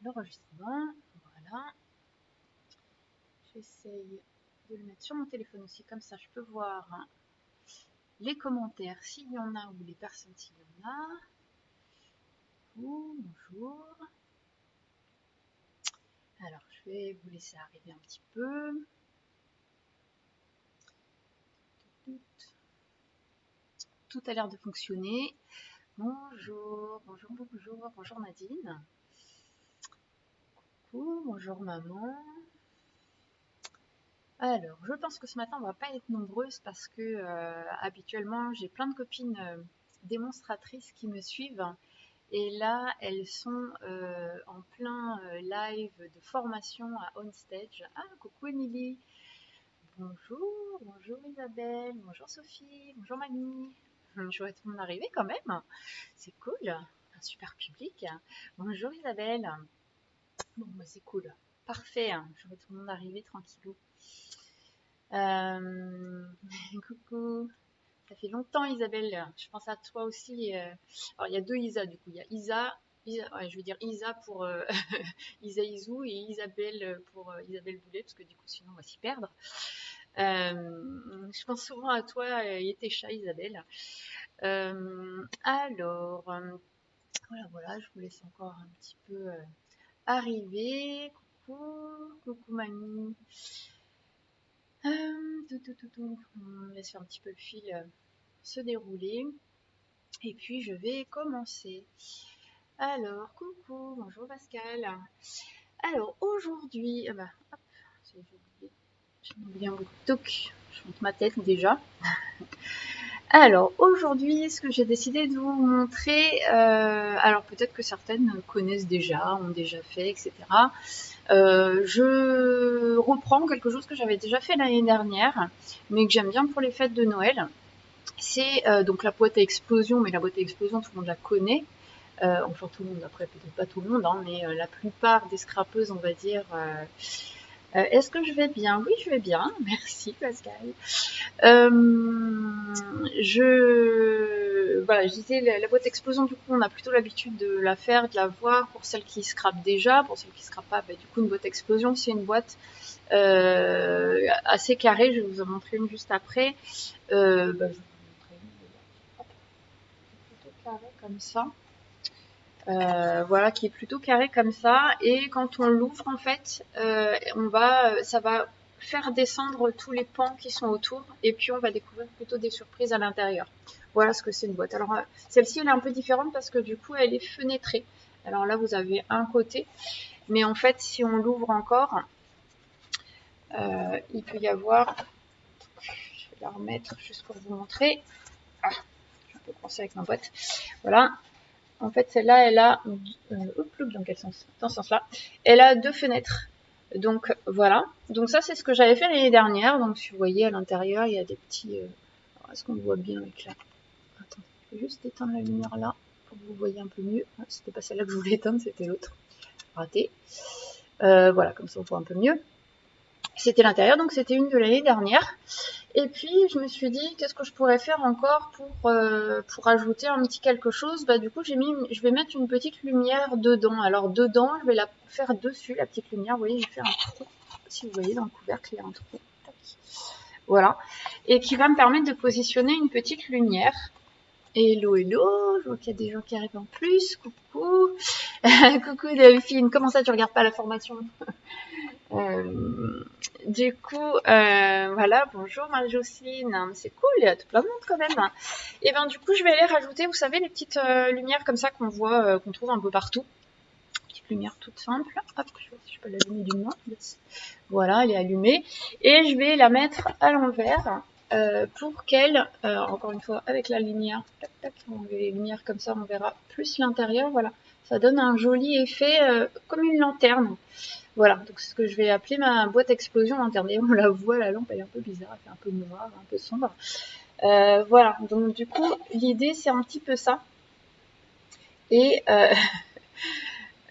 l'enregistrement. Voilà. J'essaye de le mettre sur mon téléphone aussi, comme ça je peux voir les commentaires s'il y en a ou les personnes s'il y en a. Bonjour. Alors je vais vous laisser arriver un petit peu. Tout a l'air de fonctionner. Bonjour, bonjour, bonjour, bonjour Nadine. Coucou, bonjour maman. Alors, je pense que ce matin, on va pas être nombreuses parce que habituellement, j'ai plein de copines démonstratrices qui me suivent. Et là, elles sont en plein live de formation à OnStage. Ah, coucou Émilie. Bonjour, bonjour Isabelle, bonjour Sophie, bonjour Mamie. Je vois tout le monde arriver quand même. C'est cool, un super public. Bonjour Isabelle. Bon, bah, c'est cool. Parfait, je vois tout le monde arriver tranquillou. Coucou. Ça fait longtemps Isabelle, je pense à toi aussi. Alors il y a deux Isa du coup, il y a Isa, ouais, je vais dire Isa pour Isa Izou et Isabelle pour Isabelle Boulet parce que du coup sinon on va s'y perdre. Je pense souvent à toi et tes chats Isabelle. Alors voilà, je vous laisse encore un petit peu arriver. Coucou mamie. On laisse un petit peu le fil se dérouler. Et puis je vais commencer. Alors, coucou, bonjour Pascal. Alors aujourd'hui, j'ai oublié un bout de toc, je monte ma tête déjà. Alors aujourd'hui, ce que j'ai décidé de vous montrer, alors peut-être que certaines connaissent déjà, ont déjà fait, etc. Je reprends quelque chose que j'avais déjà fait l'année dernière, mais que j'aime bien pour les fêtes de Noël. C'est donc la boîte à explosion, mais la boîte à explosion, tout le monde la connaît. Enfin tout le monde, après peut-être pas tout le monde, hein, mais la plupart des scrapeuses, on va dire. Est-ce que je vais bien? Oui, je vais bien. Merci Pascal. Voilà, je disais la boîte explosion, du coup, on a plutôt l'habitude de la faire, de la voir pour celles qui scrapent déjà. Pour celles qui scrapent pas, bah, du coup, une boîte explosion, c'est une boîte assez carrée. Je vais vous en montrer une juste après. Je vais vous montrer une plutôt carrée comme ça. Voilà, qui est plutôt carré comme ça. Et quand on l'ouvre, en fait, ça va faire descendre tous les pans qui sont autour. Et puis, on va découvrir plutôt des surprises à l'intérieur. Voilà ce que c'est une boîte. Alors, celle-ci, elle est un peu différente parce que du coup, elle est fenêtrée. Alors là, vous avez un côté. Mais en fait, si on l'ouvre encore, il peut y avoir... Je vais la remettre juste pour vous montrer. Ah, je peux commencer avec ma boîte. Voilà. En fait, celle-là, elle a, dans quel sens? Dans ce sens-là. Elle a deux fenêtres. Donc, voilà. Donc ça, c'est ce que j'avais fait l'année dernière. Donc, si vous voyez, à l'intérieur, il y a des petits... est-ce qu'on le voit bien avec la... Attends, je vais juste éteindre la lumière là, pour que vous voyez un peu mieux. C'était pas celle-là que je voulais éteindre, c'était l'autre. Raté. Voilà, comme ça, on voit un peu mieux. C'était l'intérieur, donc c'était une de l'année dernière. Et puis, je me suis dit, qu'est-ce que je pourrais faire encore pour ajouter un petit quelque chose? Bah, du coup, je vais mettre une petite lumière dedans. Alors, dedans, je vais la faire dessus, la petite lumière. Vous voyez, j'ai fait un trou. Si vous voyez dans le couvercle, il y a un trou. Voilà. Et qui va me permettre de positionner une petite lumière. Hello, hello, je vois qu'il y a des gens qui arrivent en plus. Coucou. Coucou Delphine, comment ça tu regardes pas la formation? Du coup, voilà, bonjour Marie-Jocelyne, c'est cool, il y a tout plein de monde quand même. Et ben du coup, je vais aller rajouter, vous savez, les petites lumières comme ça qu'on voit, qu'on trouve un peu partout. Petite lumière toute simple. Hop, je vais voir si je peux l'allumer du moins. Voilà, elle est allumée. Et je vais la mettre à l'envers pour qu'elle, encore une fois, avec la lumière, tac, tac, on met les lumières comme ça, on verra plus l'intérieur. Voilà, ça donne un joli effet comme une lanterne. Voilà, donc c'est ce que je vais appeler ma boîte explosion lanterne. Et on la voit, la lampe elle est un peu bizarre, elle fait un peu noir, un peu sombre. Voilà, donc du coup, l'idée c'est un petit peu ça. Et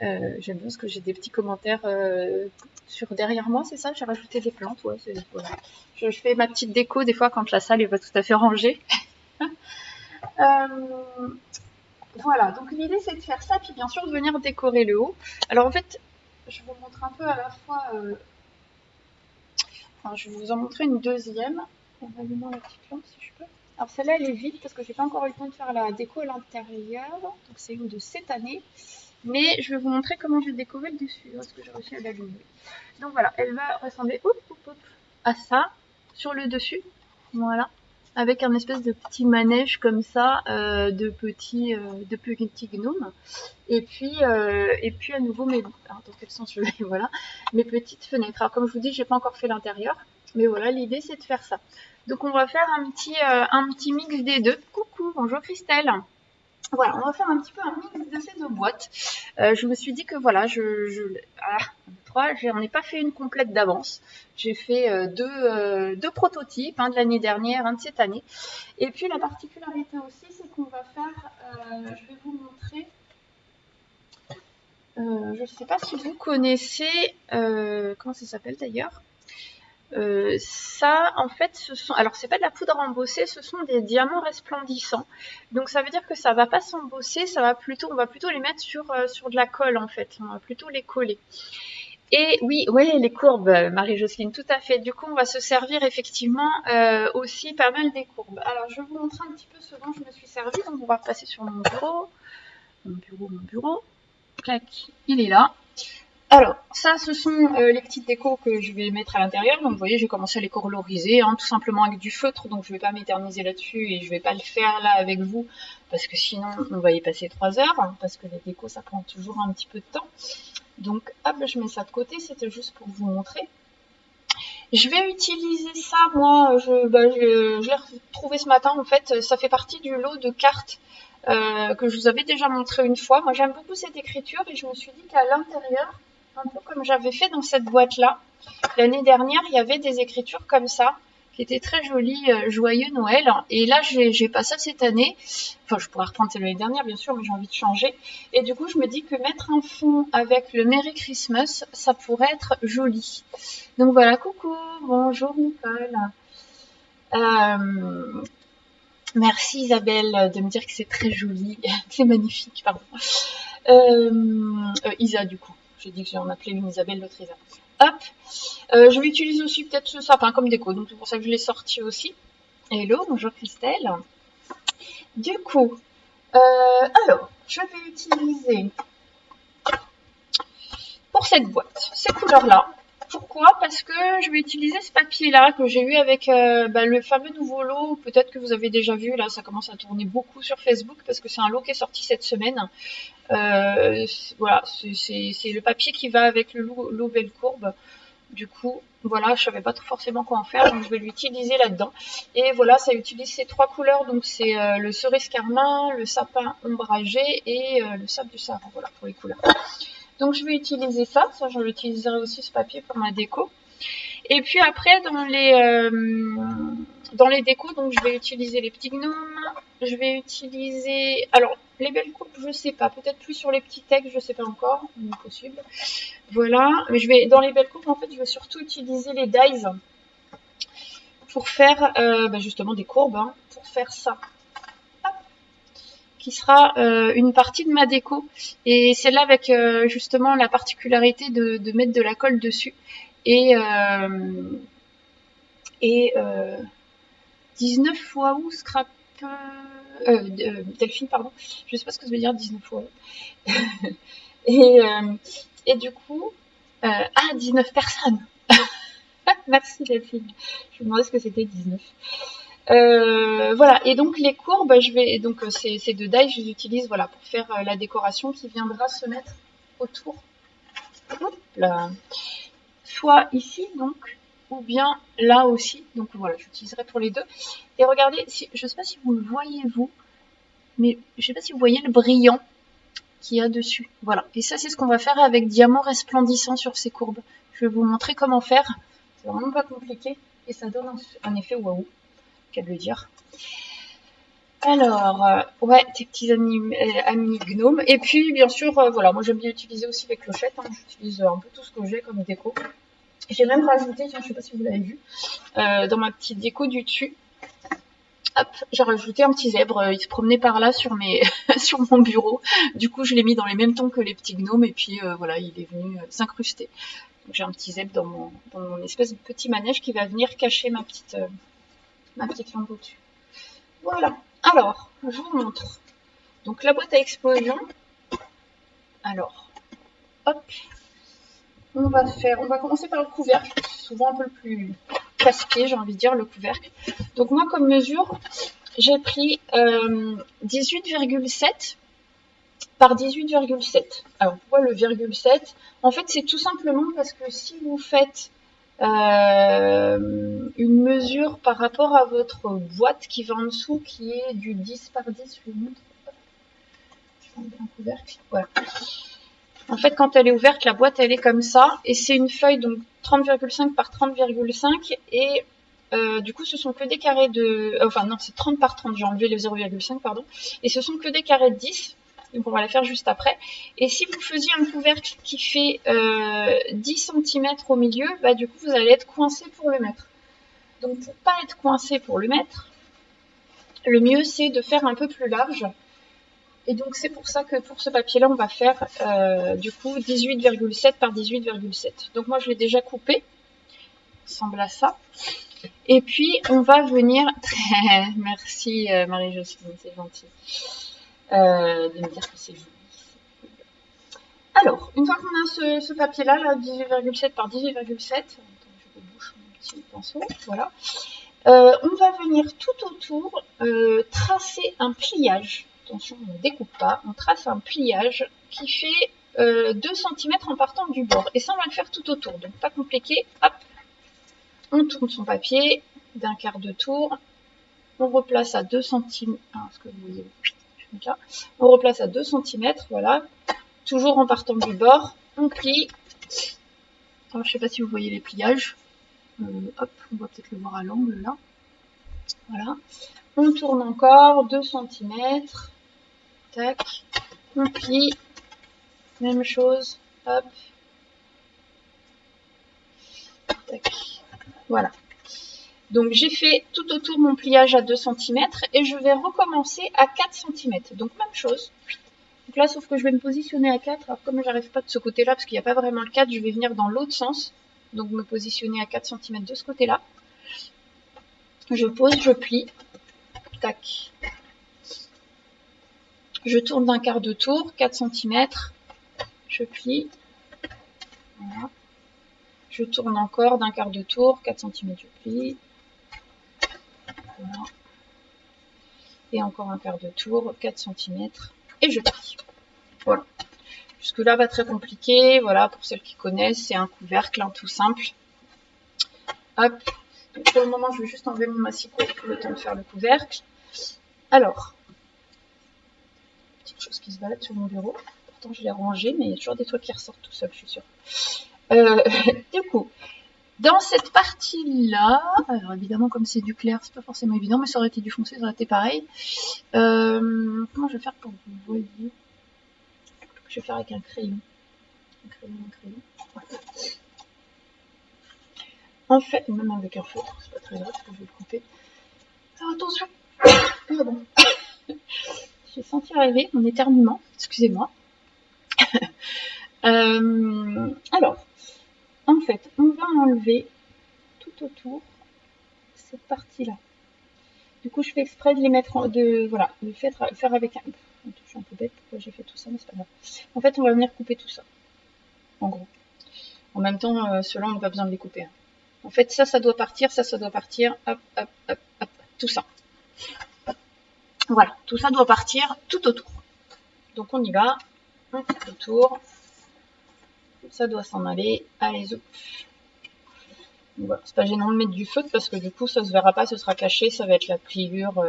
j'aime bien parce que j'ai des petits commentaires sur derrière moi, c'est ça? J'ai rajouté des plantes, ouais. Voilà. Je fais ma petite déco des fois quand la salle est pas tout à fait rangée. voilà, donc l'idée c'est de faire ça, puis bien sûr de venir décorer le haut. Alors en fait, je vous montre un peu à la fois, enfin je vais vous en montrer une deuxième. Rallume-moi la petite lampe si je peux. Alors celle-là elle est vide parce que j'ai pas encore eu le temps de faire la déco à l'intérieur, donc c'est une de cette année. Mais je vais vous montrer comment j'ai décoré le dessus, parce que j'ai réussi à l'allumer. Donc voilà, elle va ressembler à ça, sur le dessus, voilà, avec un espèce de petit manège comme ça, de petits gnomes. Et puis à nouveau, alors, dans quel sens je vais, voilà, mes petites fenêtres. Alors comme je vous dis, j'ai pas encore fait l'intérieur, mais voilà, l'idée c'est de faire ça. Donc on va faire un petit mix des deux. Coucou, bonjour Christelle. Voilà, on va faire un petit peu un mix de ces deux boîtes. Je me suis dit que voilà, j'en ai pas fait une complète d'avance. J'ai fait deux prototypes, un de l'année dernière, un de cette année. Et puis la particularité aussi, c'est qu'on va faire, je vais vous montrer, je ne sais pas si vous connaissez, comment ça s'appelle d'ailleurs. Ça, en fait, alors c'est pas de la poudre embossée, ce sont des diamants resplendissants. Donc ça veut dire que ça va pas s'embosser, on va plutôt les mettre sur de la colle en fait. On va plutôt les coller. Et oui, ouais, les courbes, Marie-Jocelyne, tout à fait. Du coup, on va se servir effectivement aussi pas mal des courbes. Alors, je vais vous montrer un petit peu ce dont je me suis servie. Donc, on va repasser sur mon bureau. Mon bureau. Clac, il est là. Alors, ça, ce sont les petites décos que je vais mettre à l'intérieur. Donc, vous voyez, j'ai commencé à les coloriser, tout simplement avec du feutre. Donc, je ne vais pas m'éterniser là-dessus et je ne vais pas le faire là avec vous parce que sinon, on va y passer 3 heures. Parce que les décos, ça prend toujours un petit peu de temps. Donc, hop, je mets ça de côté. C'était juste pour vous montrer. Je vais utiliser ça, moi, je l'ai retrouvé ce matin. En fait, ça fait partie du lot de cartes que je vous avais déjà montré une fois. Moi, j'aime beaucoup cette écriture et je me suis dit qu'à l'intérieur, un peu comme j'avais fait dans cette boîte-là. L'année dernière, il y avait des écritures comme ça, qui étaient très jolies, joyeux Noël. Et là, j'ai pas ça cette année. Enfin, je pourrais reprendre celle de l'année dernière, bien sûr, mais j'ai envie de changer. Et du coup, je me dis que mettre un fond avec le Merry Christmas, ça pourrait être joli. Donc voilà, coucou, bonjour Nicole. Merci Isabelle de me dire que c'est très joli, c'est magnifique, pardon. Isa du coup. J'ai dit que j'en appelais une Isabelle, l'autre Isa. Hop. Je vais utiliser aussi peut-être ce sapin comme déco, donc c'est pour ça que je l'ai sorti aussi. Hello, bonjour Christelle. Du coup, alors, je vais utiliser pour cette boîte ces couleurs-là. Pourquoi? Parce que je vais utiliser ce papier-là que j'ai eu avec le fameux nouveau lot. Peut-être que vous avez déjà vu, là ça commence à tourner beaucoup sur Facebook parce que c'est un lot qui est sorti cette semaine. Voilà, c'est le papier qui va avec le lot Belle Courbe. Du coup, voilà, je savais pas forcément quoi en faire, donc je vais l'utiliser là-dedans. Et voilà, ça utilise ces 3 couleurs, donc c'est le cerise carmin, le sapin ombragé et le sable du Sahara, voilà, pour les couleurs. Donc je vais utiliser ça je l'utiliserai aussi ce papier pour ma déco. Et puis après, dans les décos, donc je vais utiliser les petits gnomes, je vais utiliser, alors les belles coupes, je sais pas, peut-être plus sur les petits textes, je sais pas encore, possible. Voilà, mais dans les belles coupes, en fait, je vais surtout utiliser les dies pour faire justement des courbes, pour faire ça. Hop, qui sera une partie de ma déco. Et celle-là avec justement la particularité de mettre de la colle dessus. Et 19 fois où scrap Delphine, pardon, je sais pas ce que ça veut dire 19 fois. et du coup 19 personnes. Merci Delphine, je me demandais ce que c'était 19. Voilà, et donc les courbes, ces deux dies, je les utilise voilà, pour faire la décoration qui viendra se mettre autour. Hop là. Soit ici, donc, ou bien là aussi. Donc voilà, j'utiliserai pour les deux. Et regardez, je ne sais pas si vous le voyez vous, mais je ne sais pas si vous voyez le brillant qu'il y a dessus. Voilà, et ça c'est ce qu'on va faire avec diamant resplendissant sur ces courbes. Je vais vous montrer comment faire. C'est vraiment pas compliqué et ça donne un effet waouh, qu'à le dire. Alors, ouais, tes petits amis gnomes. Et puis, bien sûr, voilà, moi j'aime bien utiliser aussi les clochettes. J'utilise un peu tout ce que j'ai comme déco. J'ai même rajouté, tiens, je sais pas si vous l'avez vu, dans ma petite déco du dessus, Hop, j'ai rajouté un petit zèbre, il se promenait par là sur sur mon bureau. Du coup, je l'ai mis dans les mêmes tons que les petits gnomes et puis voilà, il est venu s'incruster. Donc j'ai un petit zèbre dans mon espèce de petit manège qui va venir cacher ma petite lampe au-dessus. Voilà. Alors, je vous montre. Donc la boîte à explosion. Alors, hop. On va commencer par le couvercle, souvent un peu le plus casse-pied, j'ai envie de dire, le couvercle. Donc moi, comme mesure, j'ai pris 18,7 par 18,7. Alors pourquoi le virgule 7? En fait, c'est tout simplement parce que si vous faites une mesure par rapport à votre boîte qui va en dessous, qui est du 10 par 10, je vous montre. Je vais enlever un couvercle. Voilà. En fait, quand elle est ouverte, la boîte, elle est comme ça. Et c'est une feuille, donc 30,5 par 30,5. Et du coup, ce sont que des carrés de... Enfin, non, c'est 30 par 30. J'ai enlevé le 0,5, pardon. Et ce sont que des carrés de 10. Donc, on va la faire juste après. Et si vous faisiez un couvercle qui fait 10 cm au milieu, bah, du coup, vous allez être coincé pour le mettre. Donc, pour pas être coincé pour le mettre, le mieux, c'est de faire un peu plus large. Et donc c'est pour ça que pour ce papier-là, on va faire du coup 18,7 par 18,7. Donc moi, je l'ai déjà coupé. Ça ressemble à ça. Et puis, on va venir... Merci Marie-Jocelyne, c'est gentil de me dire que c'est joli. Alors, une fois qu'on a ce papier-là, là, 18,7 par 18,7, attends, je rebouche mon petit pinceau, voilà. On va venir tout autour tracer un pliage. Attention, on ne découpe pas, on trace un pliage qui fait 2 cm en partant du bord. Et ça, on va le faire tout autour, donc pas compliqué. Hop, on tourne son papier d'un quart de tour, on replace à 2 cm. Ah, est-ce que vous voyez? Là. On replace à 2 cm, voilà. Toujours en partant du bord, on plie. Alors, je ne sais pas si vous voyez les pliages. Hop, on va peut-être le voir à l'angle là. Voilà. On tourne encore 2 cm. Tac. On plie. Même chose. Hop. Tac. Voilà. Donc j'ai fait tout autour mon pliage à 2 cm et je vais recommencer à 4 cm. Donc même chose. Donc là, sauf que je vais me positionner à 4. Alors comme j'arrive pas de ce côté-là, parce qu'il n'y a pas vraiment le 4, je vais venir dans l'autre sens. Donc me positionner à 4 cm de ce côté-là. Je pose, je plie. Tac. Je tourne d'un quart de tour, 4 cm. Je plie. Voilà. Je tourne encore d'un quart de tour, 4 cm, je plie. Voilà. Et encore un quart de tour, 4 cm. Et je plie. Voilà. Jusque là, pas très compliqué. Voilà, pour celles qui connaissent, c'est un couvercle, hein, tout simple. Hop. Donc, pour le moment, je vais juste enlever mon massicot pour le temps de faire le couvercle. Alors, petite chose qui se balade sur mon bureau. Pourtant, je l'ai rangé, mais il y a toujours des trucs qui ressortent tout seul, je suis sûre. Du coup, dans cette partie-là, alors évidemment, comme c'est du clair, c'est pas forcément évident, mais ça aurait été du foncé, ça aurait été pareil. Comment je vais faire pour que vous voyez? Je vais faire avec un crayon. Un crayon. Voilà. En fait, même avec un feutre, c'est pas très grave parce que je vais le couper. Alors attention, pardon. J'ai senti arriver mon éternuement, excusez-moi. Alors, en fait, on va enlever tout autour cette partie-là. Du coup, je fais exprès de les mettre voilà, de faire avec un... Je suis un peu bête, pourquoi j'ai fait tout ça, mais c'est pas grave. En fait, on va venir couper tout ça, en gros. En même temps, ceux-là, on n'a pas besoin de les couper. Hein. En fait, ça doit partir, ça doit partir, hop, hop, hop, hop, tout ça. Voilà, tout ça doit partir tout autour. Donc, on y va, on coupe autour, ça doit s'en aller, allez, hop. Voilà, c'est pas gênant de mettre du feutre parce que du coup, ça se verra pas, ce sera caché, ça va être la pliure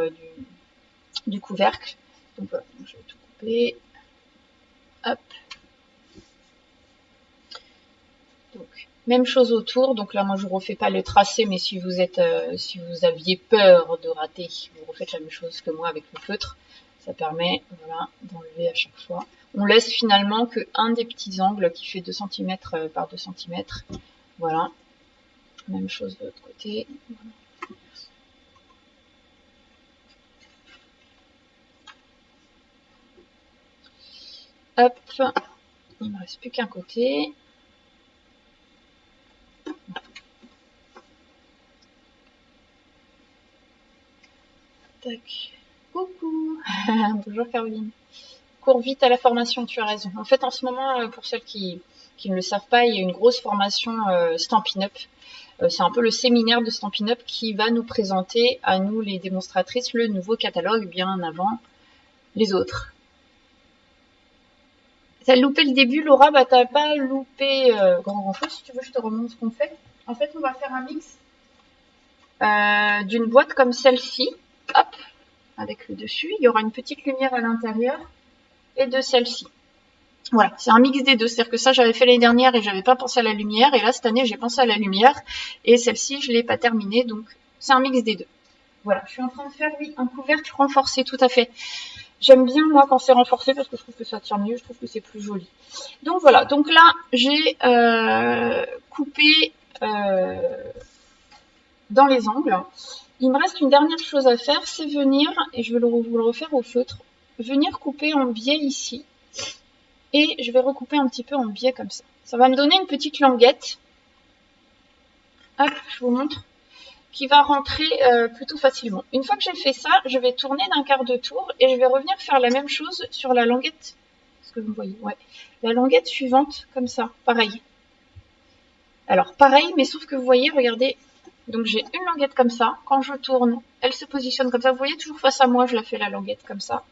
du couvercle. Donc voilà, donc je vais tout couper. Hop. Donc, même chose autour. Donc là, moi, je ne refais pas le tracé, mais si vous aviez peur de rater, vous refaites la même chose que moi avec le feutre. Ça permet, voilà, d'enlever à chaque fois. On laisse finalement que un des petits angles qui fait 2 cm par 2 cm. Voilà. Même chose de l'autre côté. Voilà. Hop, il me reste plus qu'un côté. Tac. Coucou. Bonjour Caroline. Cours vite à la formation, tu as raison. En fait, en ce moment, pour celles qui ne le savent pas, il y a une grosse formation Stampin' Up. C'est un peu le séminaire de Stampin' Up qui va nous présenter à nous, les démonstratrices, le nouveau catalogue bien avant les autres. T'as loupé le début, Laura? Bah, t'as pas loupé grand chose. Si tu veux, je te remontre ce qu'on fait. En fait, on va faire un mix d'une boîte comme celle-ci. Hop, avec le dessus. Il y aura une petite lumière à l'intérieur. Et de celle-ci. Voilà, c'est un mix des deux. C'est-à-dire que ça, j'avais fait l'année dernière et j'avais pas pensé à la lumière. Et là, cette année, j'ai pensé à la lumière. Et celle-ci, je l'ai pas terminée. Donc, c'est un mix des deux. Voilà, je suis en train de faire, oui, un couvercle renforcé, tout à fait. J'aime bien, moi, quand c'est renforcé parce que je trouve que ça tient mieux. Je trouve que c'est plus joli. Donc, voilà. Donc là, j'ai coupé dans les angles. Il me reste une dernière chose à faire, c'est venir, et je vais vous le refaire au feutre, venir couper en biais ici. Et je vais recouper un petit peu en biais comme ça. Ça va me donner une petite languette. Hop, je vous montre. Qui va rentrer plutôt facilement. Une fois que j'ai fait ça, je vais tourner d'un quart de tour et je vais revenir faire la même chose sur la languette. Est-ce que vous voyez? Ouais. La languette suivante, comme ça, pareil. Alors, pareil, mais sauf que vous voyez, regardez. Donc, j'ai une languette comme ça. Quand je tourne, elle se positionne comme ça. Vous voyez, toujours face à moi, je la fais la languette comme ça.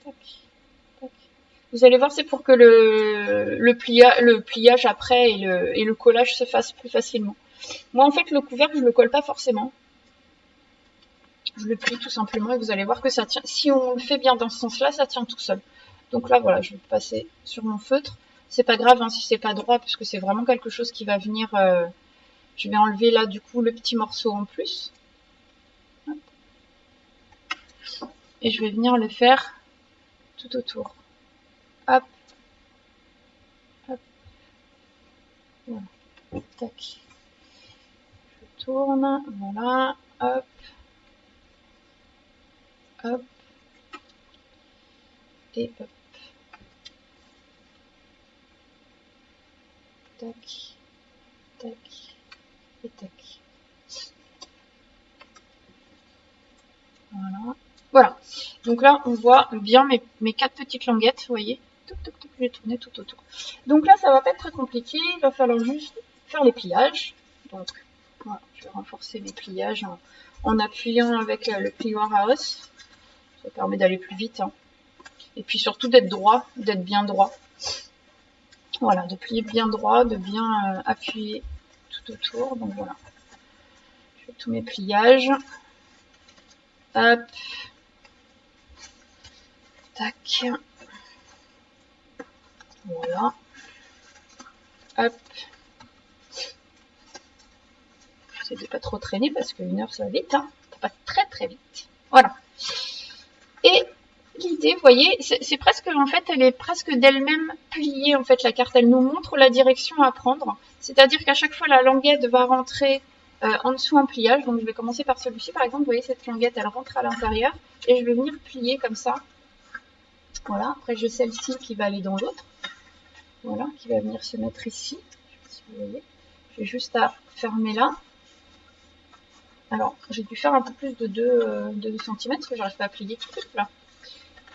Tac. Vous allez voir, c'est pour que le pliage après et le collage se fasse plus facilement. Moi, en fait, le couvercle, je le colle pas forcément. Je le plie tout simplement et vous allez voir que ça tient. Si on le fait bien dans ce sens-là, ça tient tout seul. Donc là, voilà, je vais passer sur mon feutre. C'est pas grave hein, si c'est pas droit, puisque c'est vraiment quelque chose qui va venir... Je vais enlever là, du coup, le petit morceau en plus. Hop. Et je vais venir le faire tout autour. Hop. Hop. Voilà. Tac. Je tourne. Voilà. Hop. Hop. Et hop. Tac. Tac. Et tac. Voilà. Voilà. Donc là, on voit bien mes 4 petites languettes, vous voyez. Toc, toc, toc, je vais tourner tout autour. Donc là, ça va pas être très compliqué. Il va falloir juste faire les pliages. Donc, voilà, je vais renforcer mes pliages en appuyant avec le plioir à os. Ça permet d'aller plus vite. Hein. Et puis surtout d'être droit, d'être bien droit. Voilà, de plier bien droit, de bien appuyer tout autour. Donc voilà. Je fais tous mes pliages. Hop. Tac. Voilà. Hop. J'essaie de pas trop traîner parce qu'une heure ça va vite. Hein. Ça passe très très vite. Voilà. Et l'idée, vous voyez, c'est presque, en fait, elle est presque d'elle-même pliée, en fait, la carte. Elle nous montre la direction à prendre. C'est-à-dire qu'à chaque fois, la languette va rentrer en dessous en pliage. Donc, je vais commencer par celui-ci, par exemple. Vous voyez, cette languette, elle rentre à l'intérieur. Et je vais venir plier comme ça. Voilà. Après, j'ai celle-ci qui va aller dans l'autre. Voilà, qui va venir se mettre ici. Je sais pas si vous voyez. J'ai juste à fermer là. Alors, j'ai dû faire un peu plus de 2 cm parce que j'arrive pas à plier tout là.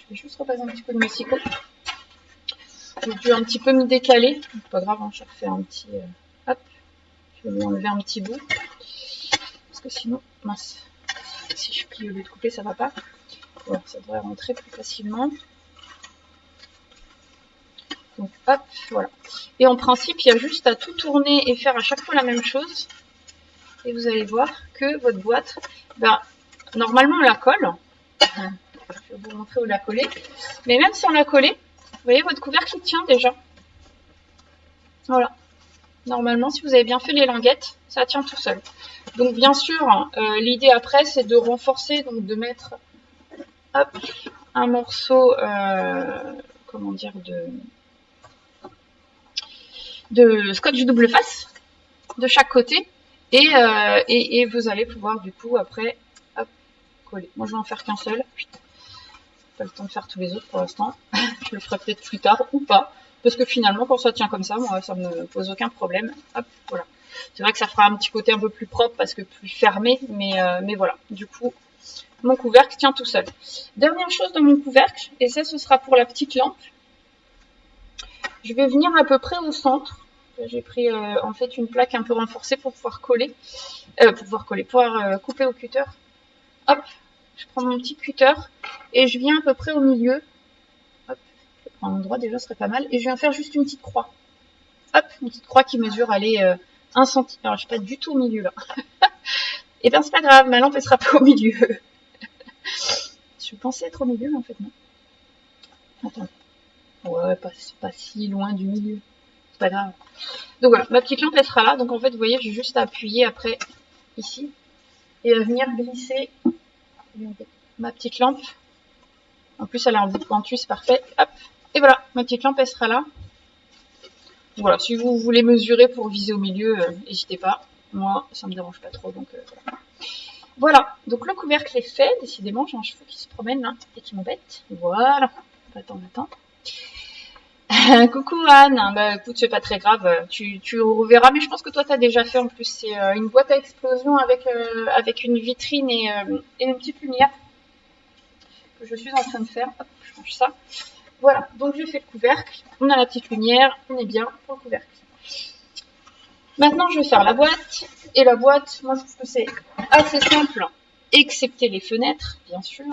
Je vais juste repasser un petit peu de Mexico. J'ai dû un petit peu me décaler. C'est pas grave, hein, je refais un petit... hop. Je vais lui enlever un petit bout. Parce que sinon, mince. Si je plie au lieu de couper, ça va pas. Voilà, ça devrait rentrer plus facilement. Donc hop, voilà. Et en principe, il y a juste à tout tourner et faire à chaque fois la même chose. Et vous allez voir que votre boîte, ben, normalement on la colle. Je vais vous montrer où la coller. Mais même si on l'a collé, vous voyez, votre couvercle il tient déjà. Voilà. Normalement, si vous avez bien fait les languettes, ça tient tout seul. Donc bien sûr, l'idée après, c'est de renforcer, donc de mettre hop, un morceau, comment dire, de scotch double face de chaque côté. Et vous allez pouvoir du coup après hop, coller. Moi je vais en faire qu'un seul. pas le temps de faire tous les autres pour l'instant. Je le ferai peut-être plus tard ou pas. Parce que finalement, quand ça tient comme ça, moi, ça me pose aucun problème. Hop, voilà. C'est vrai que ça fera un petit côté un peu plus propre parce que plus fermé, mais voilà. Du coup, mon couvercle tient tout seul. Dernière chose dans mon couvercle, et ça, ce sera pour la petite lampe. Je vais venir à peu près au centre. J'ai pris en fait une plaque un peu renforcée pour pouvoir coller, pouvoir couper au cutter. Hop, je prends mon petit cutter et je viens à peu près au milieu. Hop, je prends un endroit déjà, ce serait pas mal. Et je viens faire juste une petite croix. Hop, une petite croix qui mesure, allez, 1 cm. Alors, je suis pas du tout au milieu là. Et bien, c'est pas grave, ma lampe, elle sera pas au milieu. Je pensais être au milieu, mais en fait, non. Attends. Ouais, pas si loin du milieu. C'est pas grave. Donc voilà, ma petite lampe, elle sera là. Donc en fait, vous voyez, j'ai juste à appuyer après, ici. Et à venir glisser ma petite lampe. En plus, elle a un bout pointu, c'est parfait. Hop. Et voilà, ma petite lampe, elle sera là. Voilà, si vous voulez mesurer pour viser au milieu, n'hésitez pas. Moi, ça me dérange pas trop, donc voilà. Voilà, donc le couvercle est fait. Décidément, j'ai un cheveu qui se promène là et qui m'embête. Voilà. Attends. Coucou Anne. Bah écoute, c'est pas très grave. Tu reverras, mais je pense que toi, t'as déjà fait en plus. C'est une boîte à explosion avec une vitrine et une petite lumière que je suis en train de faire. Hop, je change ça. Voilà, donc je fais le couvercle. On a la petite lumière. On est bien pour le couvercle. Maintenant, je vais faire la boîte. Et la boîte, moi, je trouve que c'est assez simple, excepté les fenêtres, bien sûr.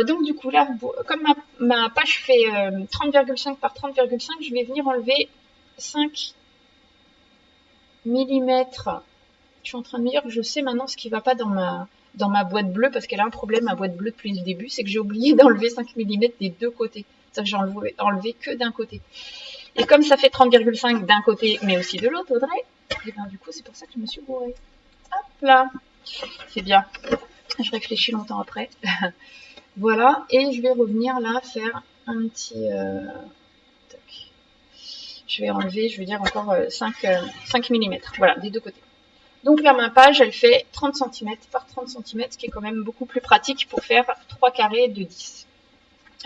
Donc, du coup, là, comme ma page fait 30,5 par 30,5, je vais venir enlever 5 mm. Je suis en train de me dire que je sais maintenant ce qui ne va pas dans ma boîte bleue, parce qu'elle a un problème, ma boîte bleue, depuis le début, c'est que j'ai oublié d'enlever 5 mm des deux côtés. C'est-à-dire que j'ai enlevé que d'un côté. Et comme ça fait 30,5 d'un côté, mais aussi de l'autre, Audrey, et ben du coup, c'est pour ça que je me suis bourrée. Hop là. C'est bien. Je réfléchis longtemps après. Voilà. Et je vais revenir là, faire un petit... Tac. Je vais enlever, je veux dire, encore 5 mm. Voilà, des deux côtés. Donc là, ma page, elle fait 30 cm par 30 cm, ce qui est quand même beaucoup plus pratique pour faire 3 carrés de 10.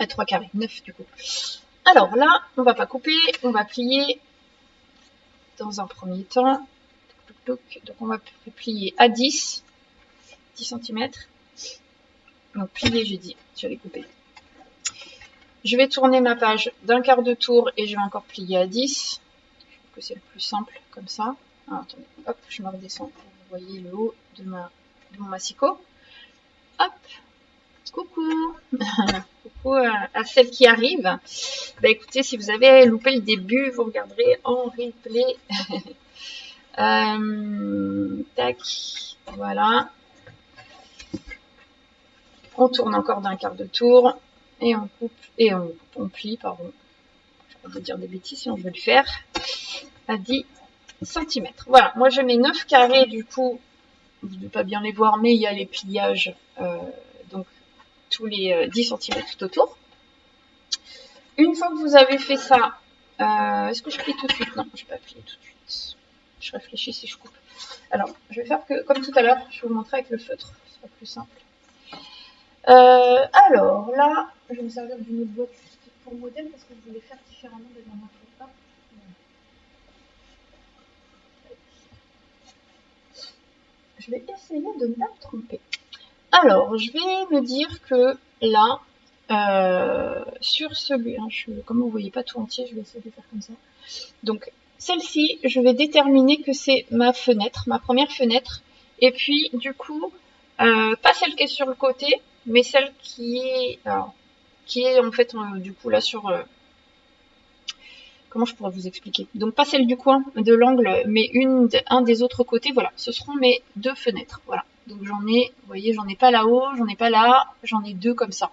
3 carrés, 9 du coup. Alors là, on va pas couper, on va plier dans un premier temps. Donc on va plier à 10 cm. Donc plier, j'ai dit, je vais couper. Je vais tourner ma page d'un quart de tour et je vais encore plier à 10. Je trouve que c'est le plus simple comme ça. Alors, attendez, hop, je me redescends pour vous voyez le haut de mon massicot. Hop, coucou. Coucou à celle qui arrive. Bah écoutez, si vous avez loupé le début, vous regarderez en replay. Tac, voilà. On tourne encore d'un quart de tour et on coupe et on plie, pardon. Je vais pas dire des bêtises sinon je vais le faire à 10 cm. Voilà, moi je mets 9 carrés du coup. Vous ne devez pas bien les voir, mais il y a les pliages, donc tous les 10 cm tout autour. Une fois que vous avez fait ça, est-ce que je plie tout de suite? Non, je ne vais pas plier tout de suite. Je réfléchis si je coupe. Alors, je vais faire que, comme tout à l'heure, je vais vous montrer avec le feutre, ce sera plus simple. Alors, là, je vais me servir d'une autre boîte pour modèle parce que je voulais faire différemment de la dernière fois. Je vais essayer de ne pas me tromper. Alors, je vais me dire que là, sur celui, hein, comme vous ne voyez pas tout entier, je vais essayer de faire comme ça. Donc, celle-ci, je vais déterminer que c'est ma fenêtre, ma première fenêtre. Et puis, du coup, pas celle qui est sur le côté, mais celle qui est en fait, du coup, là, sur... comment je pourrais vous expliquer? Donc, pas celle du coin, de l'angle, mais un des autres côtés. Voilà, ce seront mes deux fenêtres. Voilà. Donc, j'en ai, vous voyez, j'en ai pas là-haut, j'en ai pas là, j'en ai deux comme ça.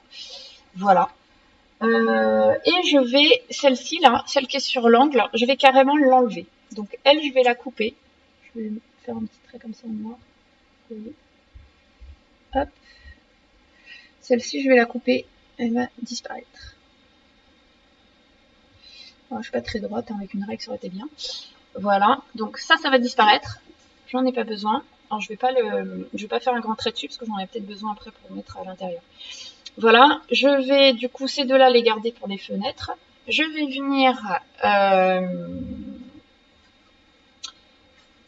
Voilà. Et je vais, celle-ci là, celle qui est sur l'angle, je vais carrément l'enlever. Donc elle, je vais la couper. Je vais faire un petit trait comme ça en noir. Hop. Celle-ci, je vais la couper. Elle va disparaître. Alors, je suis pas très droite, hein, avec une règle ça aurait été bien. Voilà. Donc ça va disparaître. J'en ai pas besoin. Alors je vais pas faire un grand trait dessus parce que j'en ai peut-être besoin après pour le mettre à l'intérieur. Voilà, je vais du coup ces deux-là les garder pour les fenêtres. Je vais venir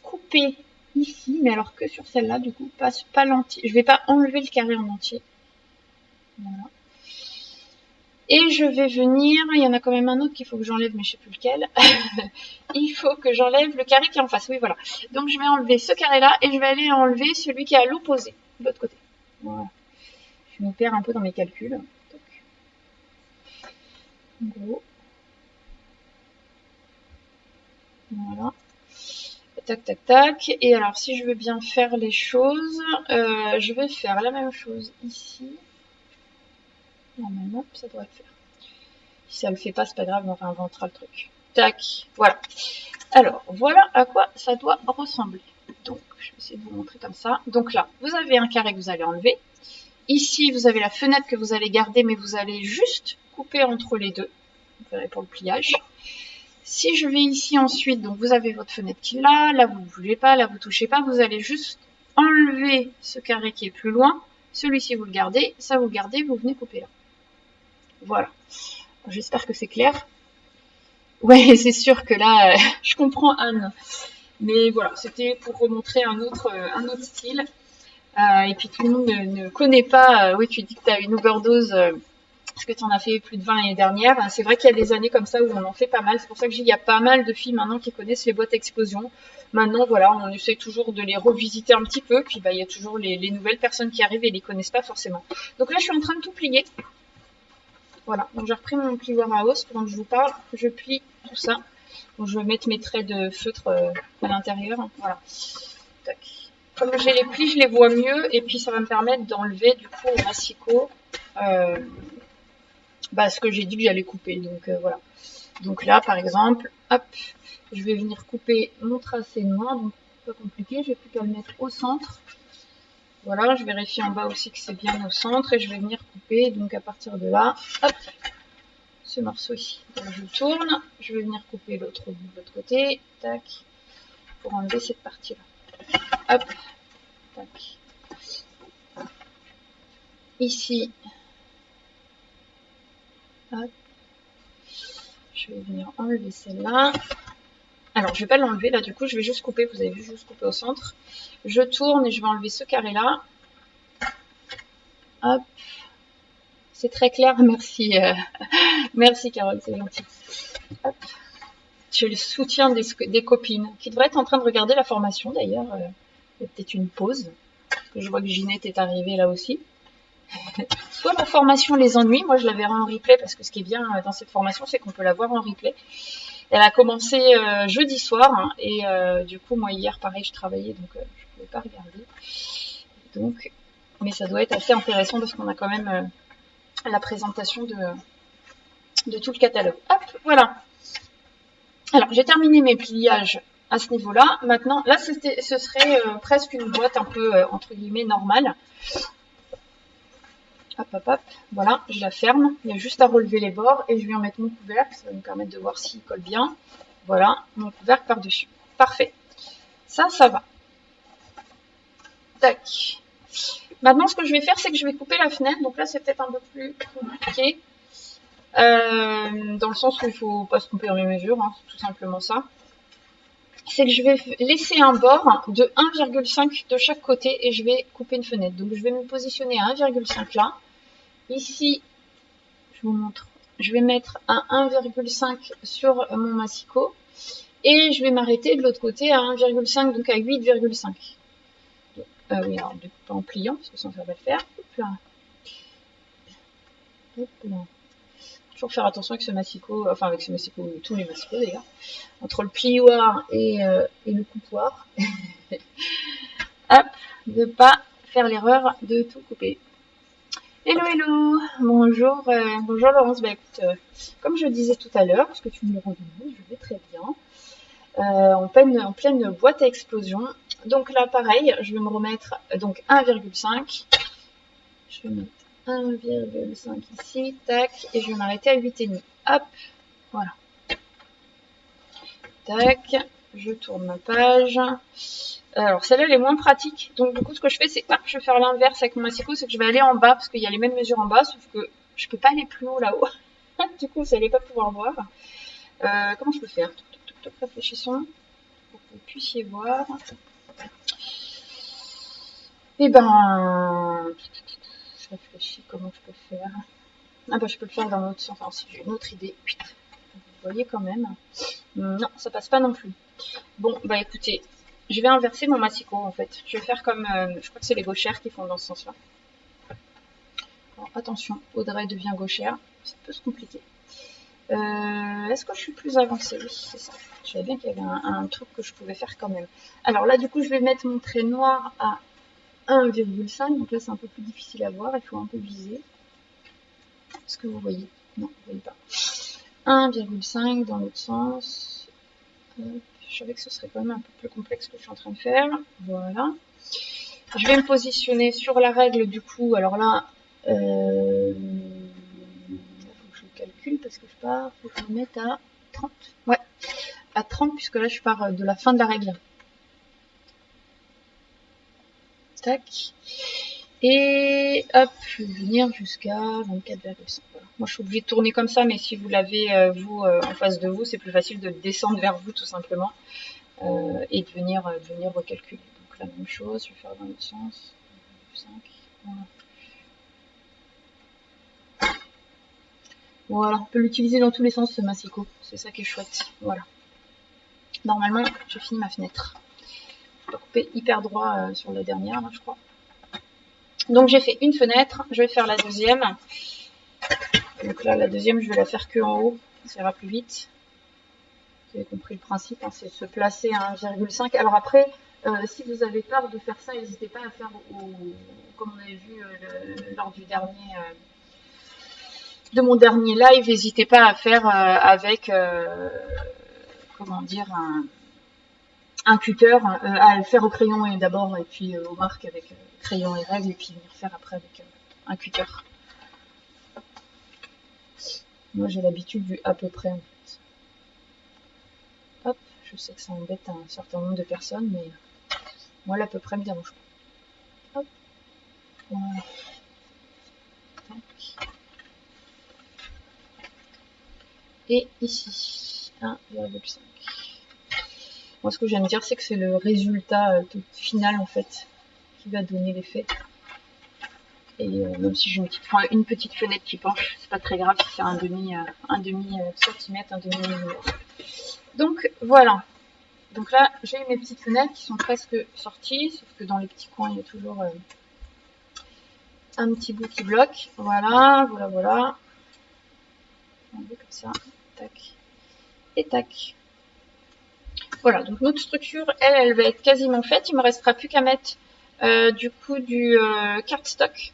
couper ici, mais alors que sur celle-là, du coup, pas l'entier. Je vais pas enlever le carré en entier. Voilà. Et je vais venir, il y en a quand même un autre qu'il faut que j'enlève, mais je sais plus lequel. Il faut que j'enlève le carré qui est en face. Oui, voilà. Donc je vais enlever ce carré-là et je vais aller enlever celui qui est à l'opposé, de l'autre côté. Voilà. Je me perds un peu dans mes calculs. En gros. Voilà. Tac, tac, tac. Et alors, si je veux bien faire les choses, je vais faire la même chose ici. Normalement, ça devrait le faire. Si ça le fait pas, c'est pas grave, on réinventera le truc. Tac, voilà. Alors, voilà à quoi ça doit ressembler. Donc, je vais essayer de vous montrer comme ça. Donc là, vous avez un carré que vous allez enlever. Ici, vous avez la fenêtre que vous allez garder, mais vous allez juste couper entre les deux. Vous verrez pour le pliage. Si je vais ici ensuite, donc vous avez votre fenêtre qui est là, là vous ne bougez pas, là vous ne touchez pas, vous allez juste enlever ce carré qui est plus loin, celui-ci vous le gardez, ça vous le gardez, vous venez couper là. Voilà. J'espère que c'est clair. Ouais, c'est sûr que là, je comprends Anne. Mais voilà, c'était pour remontrer un autre style. Et puis tout le monde ne connaît pas, oui tu dis que tu as une overdose... parce que tu en as fait plus de 20 l'année dernière. C'est vrai qu'il y a des années comme ça où on en fait pas mal. C'est pour ça que je dis qu'il y a pas mal de filles maintenant qui connaissent les boîtes explosion. Maintenant, voilà, on essaie toujours de les revisiter un petit peu. Puis, il y a toujours les nouvelles personnes qui arrivent et les connaissent pas forcément. Donc là, je suis en train de tout plier. Voilà. Donc, j'ai repris mon plioir à hausse pendant que je vous parle. Je plie tout ça. Donc, je vais mettre mes traits de feutre à l'intérieur. Voilà. Tac. Comme j'ai les plis, je les vois mieux. Et puis, ça va me permettre d'enlever, du coup, au massicot, ce que j'ai dit que j'allais couper. Donc voilà. Donc là, par exemple, hop, je vais venir couper mon tracé noir. Donc pas compliqué, j'ai plus qu'à le mettre au centre. Voilà, je vérifie en bas aussi que c'est bien au centre et je vais venir couper. Donc à partir de là, hop, ce morceau ici. Donc je tourne, je vais venir couper l'autre bout de l'autre côté, tac, pour enlever cette partie-là. Hop, tac. Ici, hop. Je vais venir enlever celle-là. Alors, je vais pas l'enlever, là, du coup, je vais juste couper. Vous avez vu, juste couper au centre. Je tourne et je vais enlever ce carré-là. Hop. C'est très clair, merci. Merci, Carole, c'est gentil. Hop. J'ai le soutien des copines qui devraient être en train de regarder la formation, d'ailleurs. Il y a peut-être une pause. Je vois que Ginette est arrivée là aussi. Soit la formation les ennuie, moi je la verrai en replay parce que ce qui est bien dans cette formation, c'est qu'on peut la voir en replay. Elle a commencé jeudi soir hein, et du coup moi hier pareil je travaillais donc je ne pouvais pas regarder. Donc, mais ça doit être assez intéressant parce qu'on a quand même la présentation de tout le catalogue. Hop, voilà. Alors j'ai terminé mes pliages à ce niveau-là. Maintenant, là ce serait presque une boîte un peu entre guillemets normale. Hop, hop, hop, voilà, je la ferme. Il y a juste à relever les bords et je vais en mettre mon couvercle. Ça va me permettre de voir s'il colle bien. Voilà, mon couvercle par-dessus. Parfait. Ça va. Tac. Maintenant, ce que je vais faire, c'est que je vais couper la fenêtre. Donc là, c'est peut-être un peu plus compliqué. Dans le sens où il ne faut pas se tromper dans les mesures. Hein, c'est tout simplement ça. C'est que je vais laisser un bord de 1,5 de chaque côté et je vais couper une fenêtre. Donc, je vais me positionner à 1,5 là. Ici, je vous montre. Je vais mettre un 1,5 sur mon massicot. Et je vais m'arrêter de l'autre côté à 1,5, donc à 8,5. Oui, alors du coup, pas en pliant, parce que sinon ça va le faire. Hop là. Hop là. Toujours faire attention avec ce massicot, enfin avec ce massicot, tous les massicots d'ailleurs. Entre le plioir et le coupoir. Hop, de pas faire l'erreur de tout couper. Hello, hello, bonjour, bonjour Laurence. Bah écoute, comme je disais tout à l'heure, parce que tu me le redonnes, je vais très bien. En pleine boîte à explosion. Donc là, pareil, je vais me remettre donc 1,5. Je vais mettre 1,5 ici, tac, et je vais m'arrêter à 8,5. Hop, voilà. Tac, je tourne ma page. Alors celle-là, elle est moins pratique. Donc du coup, ce que je fais, c'est je vais faire l'inverse avec mon massicot, c'est que je vais aller en bas, parce qu'il y a les mêmes mesures en bas, sauf que je peux pas aller plus haut là-haut. Du coup, vous allez pas pouvoir voir. Comment je peux faire? Réfléchissons pour que vous puissiez voir. Et ben, je réfléchis comment je peux faire. Ah bah je peux le faire dans l'autre sens. Alors si j'ai une autre idée, putain, vous voyez quand même. Non, ça passe pas non plus. Bon, bah écoutez, je vais inverser mon massicot en fait. Je vais faire comme, je crois que c'est les gauchères qui font dans ce sens-là. Alors attention, Audrey devient gauchère, ça peut se compliquer. Est-ce que je suis plus avancée? Oui, c'est ça. Je savais bien qu'il y avait un truc que je pouvais faire quand même. Alors là, du coup, je vais mettre mon trait noir à 1,5. Donc là, c'est un peu plus difficile à voir. Il faut un peu viser. Est-ce que vous voyez? Non, vous voyez pas. 1,5 dans l'autre sens. Je savais que ce serait quand même un peu plus complexe que je suis en train de faire. Voilà. Je vais me positionner sur la règle du coup. Alors là, il faut que je calcule parce que je pars. Il faut que je me mette à 30. Ouais, à 30 puisque là je pars de la fin de la règle. Tac. Et hop, je vais venir jusqu'à 24,5. Voilà. Moi je suis obligée de tourner comme ça, mais si vous l'avez vous en face de vous, c'est plus facile de descendre vers vous tout simplement et de venir recalculer. Donc la même chose, je vais faire dans l'autre sens. 5, voilà. Voilà, on peut l'utiliser dans tous les sens ce massicot, c'est ça qui est chouette. Voilà. Normalement, j'ai fini ma fenêtre. Je vais couper hyper droit sur la dernière, là, je crois. Donc j'ai fait une fenêtre, je vais faire la deuxième. Donc là, la deuxième, je vais la faire que en haut, ça ira plus vite. Vous avez compris le principe, hein, c'est se placer à 1,5. Alors après, si vous avez peur de faire ça, n'hésitez pas à faire, comme on avait vu lors du dernier, de mon dernier live, n'hésitez pas à faire avec, comment dire, un cutter, à le faire au crayon et d'abord, et puis au marque avec crayon et règle, et puis venir faire après avec un cutter. Moi, j'ai l'habitude du à peu près, en fait. Hop, je sais que ça embête un certain nombre de personnes, mais moi, l'à peu près me dérange pas. Hop, voilà. Tac. Et ici, 1,5. Moi, ce que j'aime dire, c'est que c'est le résultat final, en fait, qui va donner l'effet. Et même si j'ai une petite fenêtre qui penche, c'est pas très grave si c'est un demi centimètre, un demi millimètre. Donc voilà. Donc là, j'ai mes petites fenêtres qui sont presque sorties, sauf que dans les petits coins, il y a toujours un petit bout qui bloque. Voilà, voilà, voilà. On va comme ça, tac, et tac. Voilà, donc notre structure, elle va être quasiment faite. Il me restera plus qu'à mettre du coup du cardstock.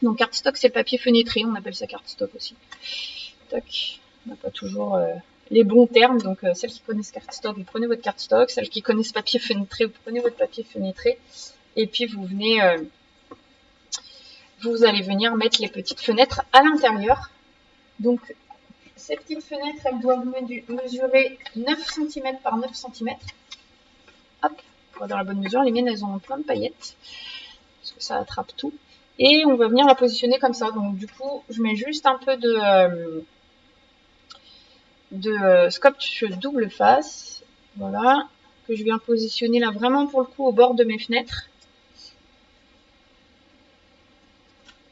Donc cardstock, c'est le papier fenêtré, on appelle ça cardstock aussi. Tac, on n'a pas toujours les bons termes, donc celles qui connaissent cardstock, vous prenez votre cardstock, celles qui connaissent papier fenêtré, vous prenez votre papier fenêtré, et puis vous venez, vous allez venir mettre les petites fenêtres à l'intérieur. Donc ces petites fenêtres, elles doivent mesurer 9 cm par 9 cm. Hop, pour avoir la bonne mesure, les miennes elles ont plein de paillettes, parce que ça attrape tout. Et on va venir la positionner comme ça. Donc du coup, je mets juste un peu de scotch double face. Voilà. Que je viens positionner là vraiment pour le coup au bord de mes fenêtres.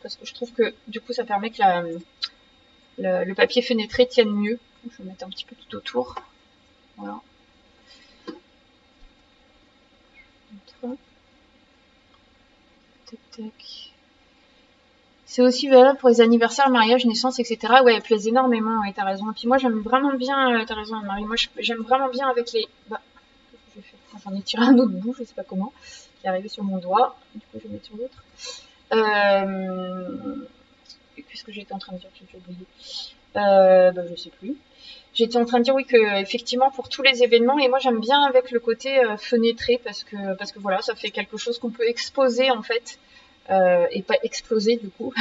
Parce que je trouve que du coup ça permet que le papier fenêtré tienne mieux. Je vais mettre un petit peu tout autour. Voilà. Tac, tac. C'est aussi valable pour les anniversaires, mariages, naissances, etc. Ouais, elle plaise énormément, ouais, t'as raison. Et puis moi, j'aime vraiment bien, t'as raison, Marie, moi, j'aime vraiment bien avec les... Bah, qu'est-ce que je fais? J'en ai tiré un autre bout, je sais pas comment, qui est arrivé sur mon doigt. Du coup, je vais mettre sur l'autre. Qu'est-ce que j'étais en train de dire? J'ai oublié. Bah, je sais plus. J'étais en train de dire, oui, que effectivement, pour tous les événements, et moi, j'aime bien avec le côté fenêtré, parce que voilà, ça fait quelque chose qu'on peut exposer, en fait. Et pas exploser du coup,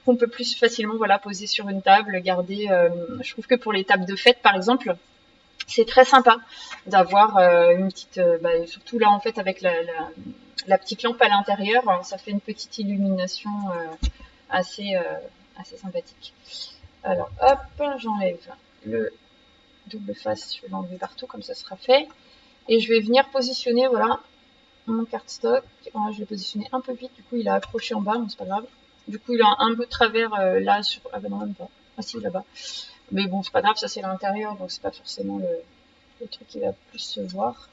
qu'on peut plus facilement voilà poser sur une table, garder. Je trouve que pour les tables de fête par exemple, C'est très sympa d'avoir une petite, surtout là en fait avec la petite lampe à l'intérieur, ça fait une petite illumination assez, assez sympathique. Alors hop, j'enlève le double face, je vais l'enlever partout comme ça sera fait. Et je vais venir positionner, voilà, mon cardstock. Voilà, je l'ai positionné un peu vite, du coup il a accroché en bas, mais c'est pas grave. Du coup il a un peu de travers là sur... Ah bah non, même pas. Ah si, là-bas. Mais bon, c'est pas grave, ça c'est l'intérieur, donc c'est pas forcément le truc qui va plus se voir.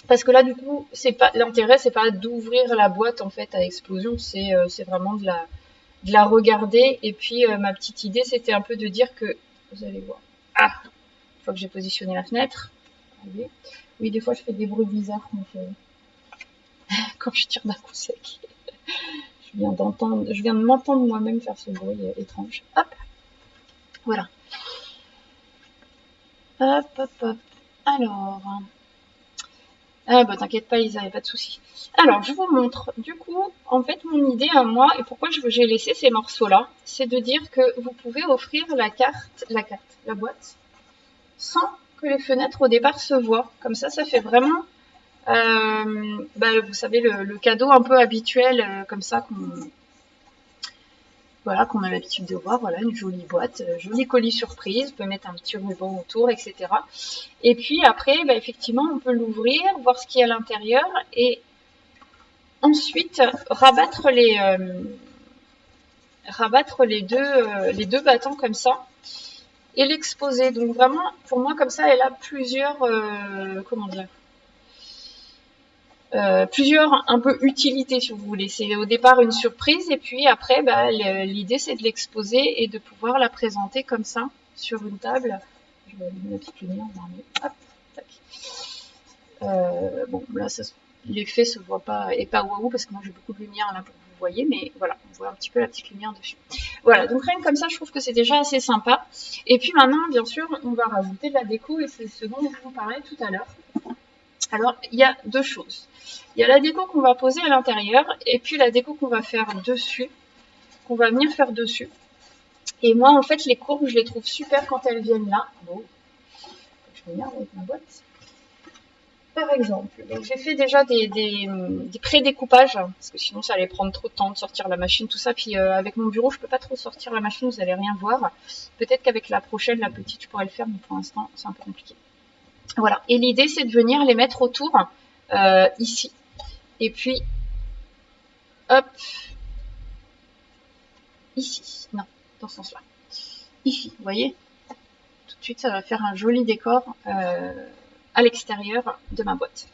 Parce que là, du coup, c'est pas l'intérêt, c'est pas d'ouvrir la boîte en fait à explosion, c'est vraiment de la regarder. Et puis ma petite idée, c'était un peu de dire que, vous allez voir, ah, une fois que j'ai positionné la fenêtre, oui, des fois je fais des bruits bizarres quand je tire d'un coup sec. Je viens de m'entendre moi-même faire ce bruit étrange. Hop, voilà. Hop, hop, hop. Alors, ah bah t'inquiète pas Isa, y a pas de souci. Alors je vous montre. Du coup, en fait mon idée à moi et pourquoi j'ai laissé ces morceaux là, c'est de dire que vous pouvez offrir la boîte, sans que les fenêtres au départ se voient. Comme ça fait vraiment, vous savez le cadeau un peu habituel comme ça qu'on a l'habitude de voir, voilà, une jolie boîte, joli colis surprise, on peut mettre un petit ruban autour, etc. Et puis après, effectivement, on peut l'ouvrir, voir ce qu'il y a à l'intérieur, et ensuite rabattre les deux battants comme ça, et l'exposer. Donc vraiment, pour moi, comme ça, elle a plusieurs, comment dire, plusieurs un peu utilités si vous voulez. C'est au départ une surprise et puis après l'idée c'est de l'exposer et de pouvoir la présenter comme ça sur une table. Je vais allumer la petite lumière, hop, tac. Bon là l'effet se voit pas et pas waouh parce que moi j'ai beaucoup de lumière là pour que vous voyez, mais voilà, on voit un petit peu la petite lumière dessus. Voilà, donc rien que comme ça je trouve que c'est déjà assez sympa. Et puis maintenant bien sûr on va rajouter de la déco et c'est ce dont je vous parlais tout à l'heure. Alors, il y a deux choses. Il y a la déco qu'on va poser à l'intérieur et puis la déco qu'on va faire dessus, qu'on va venir faire dessus. Et moi, en fait, les courbes, je les trouve super quand elles viennent là. Bon, je m'énerve avec ma boîte. Par exemple, donc j'ai fait déjà des pré-découpages, parce que sinon ça allait prendre trop de temps de sortir la machine, tout ça. Puis avec mon bureau, je peux pas trop sortir la machine, vous allez rien voir. Peut-être qu'avec la prochaine, la petite, je pourrais le faire, mais pour l'instant, c'est un peu compliqué. Voilà, et l'idée c'est de venir les mettre autour, ici. Et puis, hop, ici, non, dans ce sens-là. Ici, vous voyez, tout de suite ça va faire un joli décor à l'extérieur de ma boîte.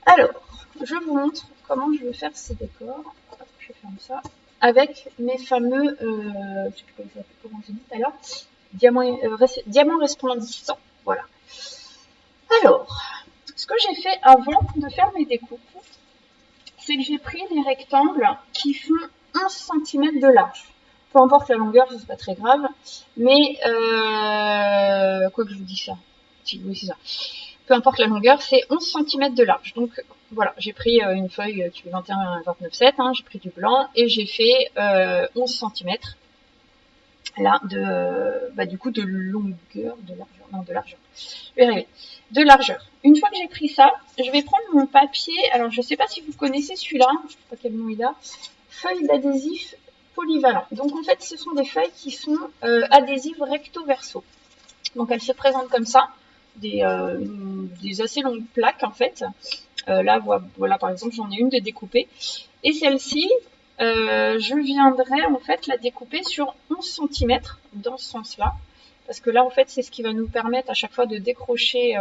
Alors, je vous montre comment je vais faire ces décors. Hop, je ferme ça. Avec mes fameux, je sais plus comment j'ai dit tout à l'heure, diamants resplendissants. Voilà. Alors, ce que j'ai fait avant de faire mes découpes, c'est que j'ai pris des rectangles qui font 11 cm de large. Peu importe la longueur, c'est pas très grave. Mais, quoi que je vous dis ça. Si, oui, c'est ça. Peu importe la longueur, c'est 11 cm de large. Donc, voilà, j'ai pris une feuille qui fait 21-29,7, hein, j'ai pris du blanc et j'ai fait 11 cm. Là, du coup, de longueur, de largeur, non, de largeur. Je vais arriver. De largeur. Une fois que j'ai pris ça, je vais prendre mon papier. Alors, je ne sais pas si vous connaissez celui-là. Je ne sais pas quel nom il a. Feuille d'adhésif polyvalent. Donc, en fait, ce sont des feuilles qui sont adhésives recto-verso. Donc, elles se présentent comme ça. Des assez longues plaques, en fait. Là, voilà, par exemple, j'en ai une de découpée. Et celle-ci, je viendrai, en fait, la découper sur 11 cm dans ce sens-là. Parce que là, en fait, c'est ce qui va nous permettre à chaque fois de décrocher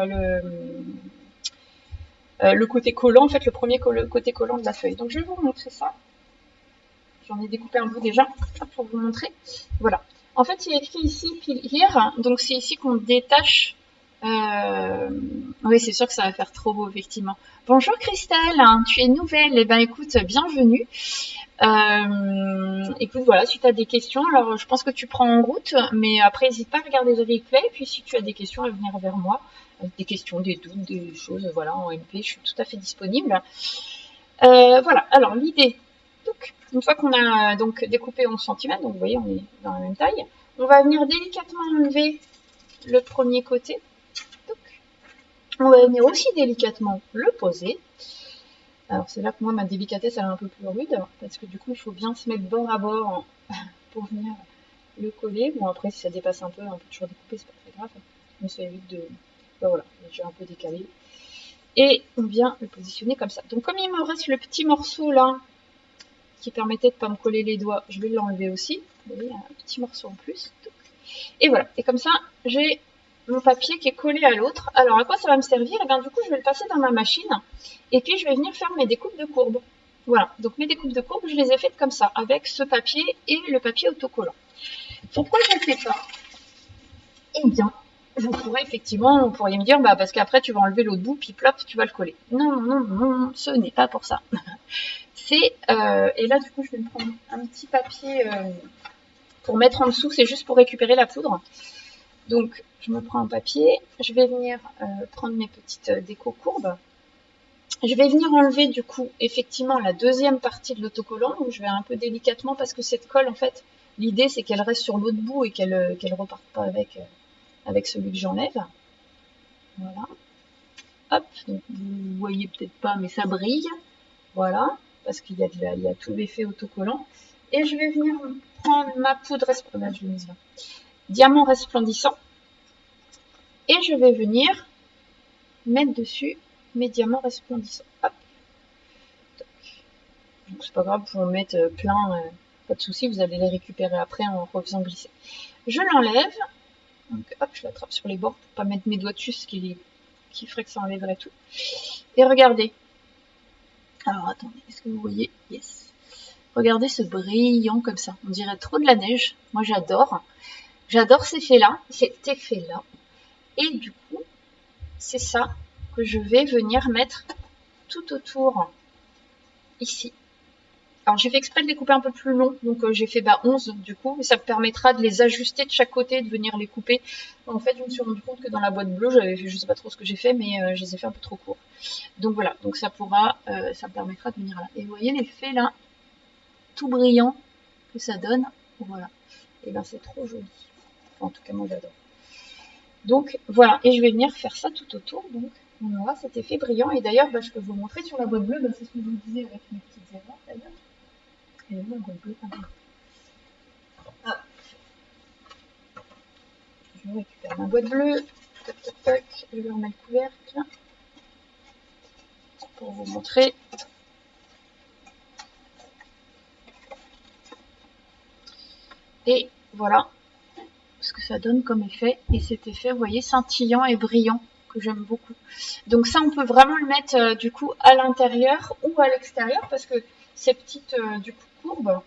le côté collant, en fait, le premier côté collant de la feuille. Donc, je vais vous montrer ça. J'en ai découpé un bout déjà pour vous montrer. Voilà. En fait, il y a écrit ici « Peel here ». Donc, c'est ici qu'on détache. Oui, c'est sûr que ça va faire trop beau, effectivement. Bonjour Christelle, tu es nouvelle. Eh ben, écoute, bienvenue. Écoute, voilà, si tu as des questions, alors je pense que tu prends en route, mais après n'hésite pas à regarder le replay, puis si tu as des questions à venir vers moi, des questions, des doutes, des choses, voilà, en MP, je suis tout à fait disponible. Voilà, alors l'idée, donc, une fois qu'on a donc découpé 11 cm, donc vous voyez, on est dans la même taille, on va venir délicatement enlever le premier côté. Donc, on va venir aussi délicatement le poser. Alors c'est là que moi ma délicatesse elle est un peu plus rude, parce que du coup il faut bien se mettre bord à bord pour venir le coller. Bon après si ça dépasse un peu, on peut toujours découper, c'est pas très grave. Mais ça évite de... Ben voilà, j'ai un peu décalé. Et on vient le positionner comme ça. Donc comme il me reste le petit morceau là, qui permettait de pas me coller les doigts, je vais l'enlever aussi. Vous voyez, un petit morceau en plus. Et voilà, et comme ça j'ai mon papier qui est collé à l'autre. Alors à quoi ça va me servir? Et bien du coup je vais le passer dans ma machine et puis je vais venir faire mes découpes de courbes. Voilà, donc mes découpes de courbes je les ai faites comme ça, avec ce papier et le papier autocollant. Pourquoi je ne fais pas? Eh bien, je pourrais effectivement, on pourrait me dire, bah parce qu'après tu vas enlever l'autre bout, puis plop, tu vas le coller. Non, non, non, ce n'est pas pour ça. C'est, et là du coup je vais me prendre un petit papier pour mettre en dessous, c'est juste pour récupérer la poudre. Donc, je me prends un papier, je vais venir prendre mes petites déco courbes. Je vais venir enlever du coup, effectivement, la deuxième partie de l'autocollant. Donc, je vais un peu délicatement parce que cette colle, en fait, l'idée c'est qu'elle reste sur l'autre bout et qu'elle reparte pas avec celui que j'enlève. Voilà. Hop, donc vous voyez peut-être pas, mais ça brille. Voilà, parce qu'il y a tout l'effet autocollant. Et je vais venir prendre ma poudre diamant resplendissant. Et je vais venir mettre dessus mes diamants resplendissants. Hop. Donc c'est pas grave, vous pouvez en mettre plein, pas de souci, vous allez les récupérer après en refaisant glisser. Je l'enlève, donc hop, je l'attrape sur les bords pour pas mettre mes doigts dessus, ce qui ferait que ça enlèverait tout. Et regardez. Alors attendez, est-ce que vous voyez? Yes. Regardez ce brillant comme ça, on dirait trop de la neige. Moi j'adore. J'adore cet effet-là. Et du coup, c'est ça que je vais venir mettre tout autour ici. Alors j'ai fait exprès de les couper un peu plus long, donc j'ai fait 11 du coup, et ça me permettra de les ajuster de chaque côté, de venir les couper. En fait, je me suis rendu compte que dans la boîte bleue, j'avais fait, je sais pas trop ce que j'ai fait, mais je les ai fait un peu trop courts. Donc voilà, donc ça me permettra de venir là. Et vous voyez l'effet là, tout brillant que ça donne, voilà. Et ben c'est trop joli. Enfin, en tout cas moi j'adore. Donc voilà, et je vais venir faire ça tout autour, donc on aura cet effet brillant. Et d'ailleurs, je peux vous montrer sur la boîte bleue, c'est ce que je vous disais avec mes petites erreurs d'ailleurs. Et là, la boîte bleue, je récupère ma boîte bleue, tac tac tac, je vais remettre le couvercle pour vous montrer. Et voilà ce que ça donne comme effet. Et cet effet, vous voyez, scintillant et brillant, que j'aime beaucoup. Donc ça, on peut vraiment le mettre du coup à l'intérieur ou à l'extérieur, parce que ces petites du coup courbes,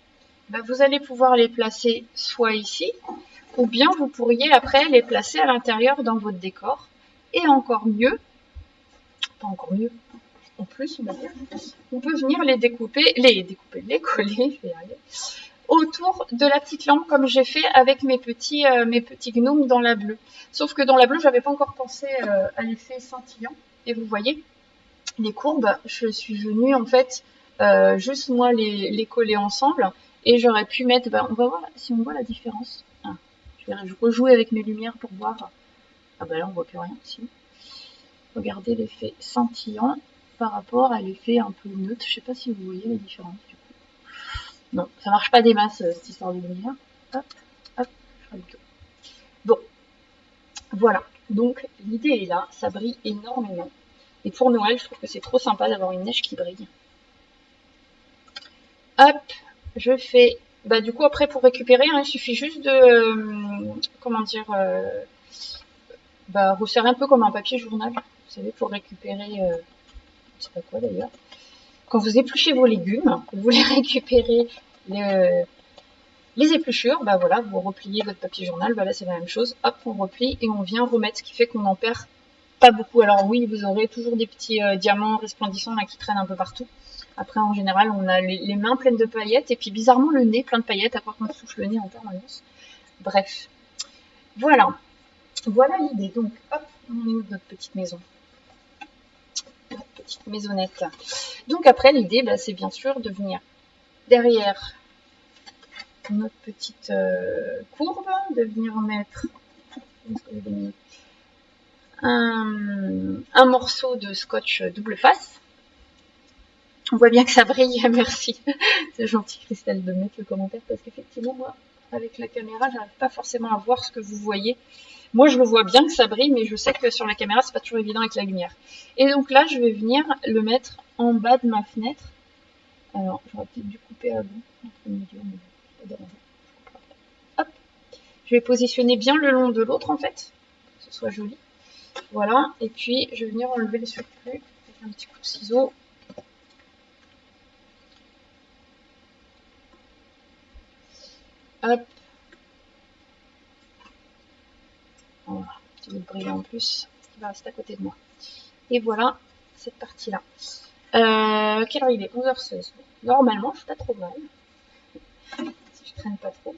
vous allez pouvoir les placer soit ici, ou bien vous pourriez après les placer à l'intérieur dans votre décor. Et encore mieux, pas encore mieux, en plus, on peut venir les coller, je vais y arriver, autour de la petite lampe comme j'ai fait avec mes petits gnomes dans la bleue. Sauf que dans la bleue, j'avais pas encore pensé à l'effet scintillant. Et vous voyez, les courbes, je suis venue en fait juste moi les coller ensemble. Et j'aurais pu mettre, on va voir si on voit la différence. Ah, je vais rejouer avec mes lumières pour voir. Ah là on voit plus rien ici. Regardez l'effet scintillant par rapport à l'effet un peu neutre. Je sais pas si vous voyez la différence du coup. Non, ça marche pas des masses cette histoire de lumière. Hop, hop, je ferai le tour. Bon, voilà. Donc l'idée est là, ça brille énormément. Et pour Noël, je trouve que c'est trop sympa d'avoir une neige qui brille. Hop, je fais... du coup, après, pour récupérer, il suffit juste de... resserrer un peu comme un papier journal. Vous savez, pour récupérer... je sais pas quoi d'ailleurs. Quand vous épluchez vos légumes, vous les récupérez les épluchures, voilà, vous repliez votre papier journal, là c'est la même chose, hop, on replie et on vient remettre, ce qui fait qu'on n'en perd pas beaucoup. Alors oui, vous aurez toujours des petits diamants resplendissants là qui traînent un peu partout. Après, en général, on a les mains pleines de paillettes et puis bizarrement le nez plein de paillettes, à part qu'on souffle le nez en permanence. Bref, voilà. Voilà l'idée. Donc, hop, on est où notre petite maison? Notre petite maisonnette. Donc après, l'idée, c'est bien sûr de venir derrière notre petite courbe, de venir mettre un morceau de scotch double face. On voit bien que ça brille, merci. C'est gentil Christelle de mettre le commentaire parce qu'effectivement moi avec la caméra j'arrive pas forcément à voir ce que vous voyez. Moi je le vois bien que ça brille mais je sais que sur la caméra c'est pas toujours évident avec la lumière. Et donc là je vais venir le mettre en bas de ma fenêtre. Alors j'aurais peut-être dû couper à bout entre le milieu, mais hop. Je vais positionner bien le long de l'autre en fait, pour que ce soit joli. Voilà, et puis je vais venir enlever le surplus avec un petit coup de ciseau. Hop. Voilà, un petit bout de brillant en plus qui va rester à côté de moi. Et voilà cette partie-là. Quelle heure il est? 11h16. Normalement, je suis pas trop mal. Si je traîne pas trop.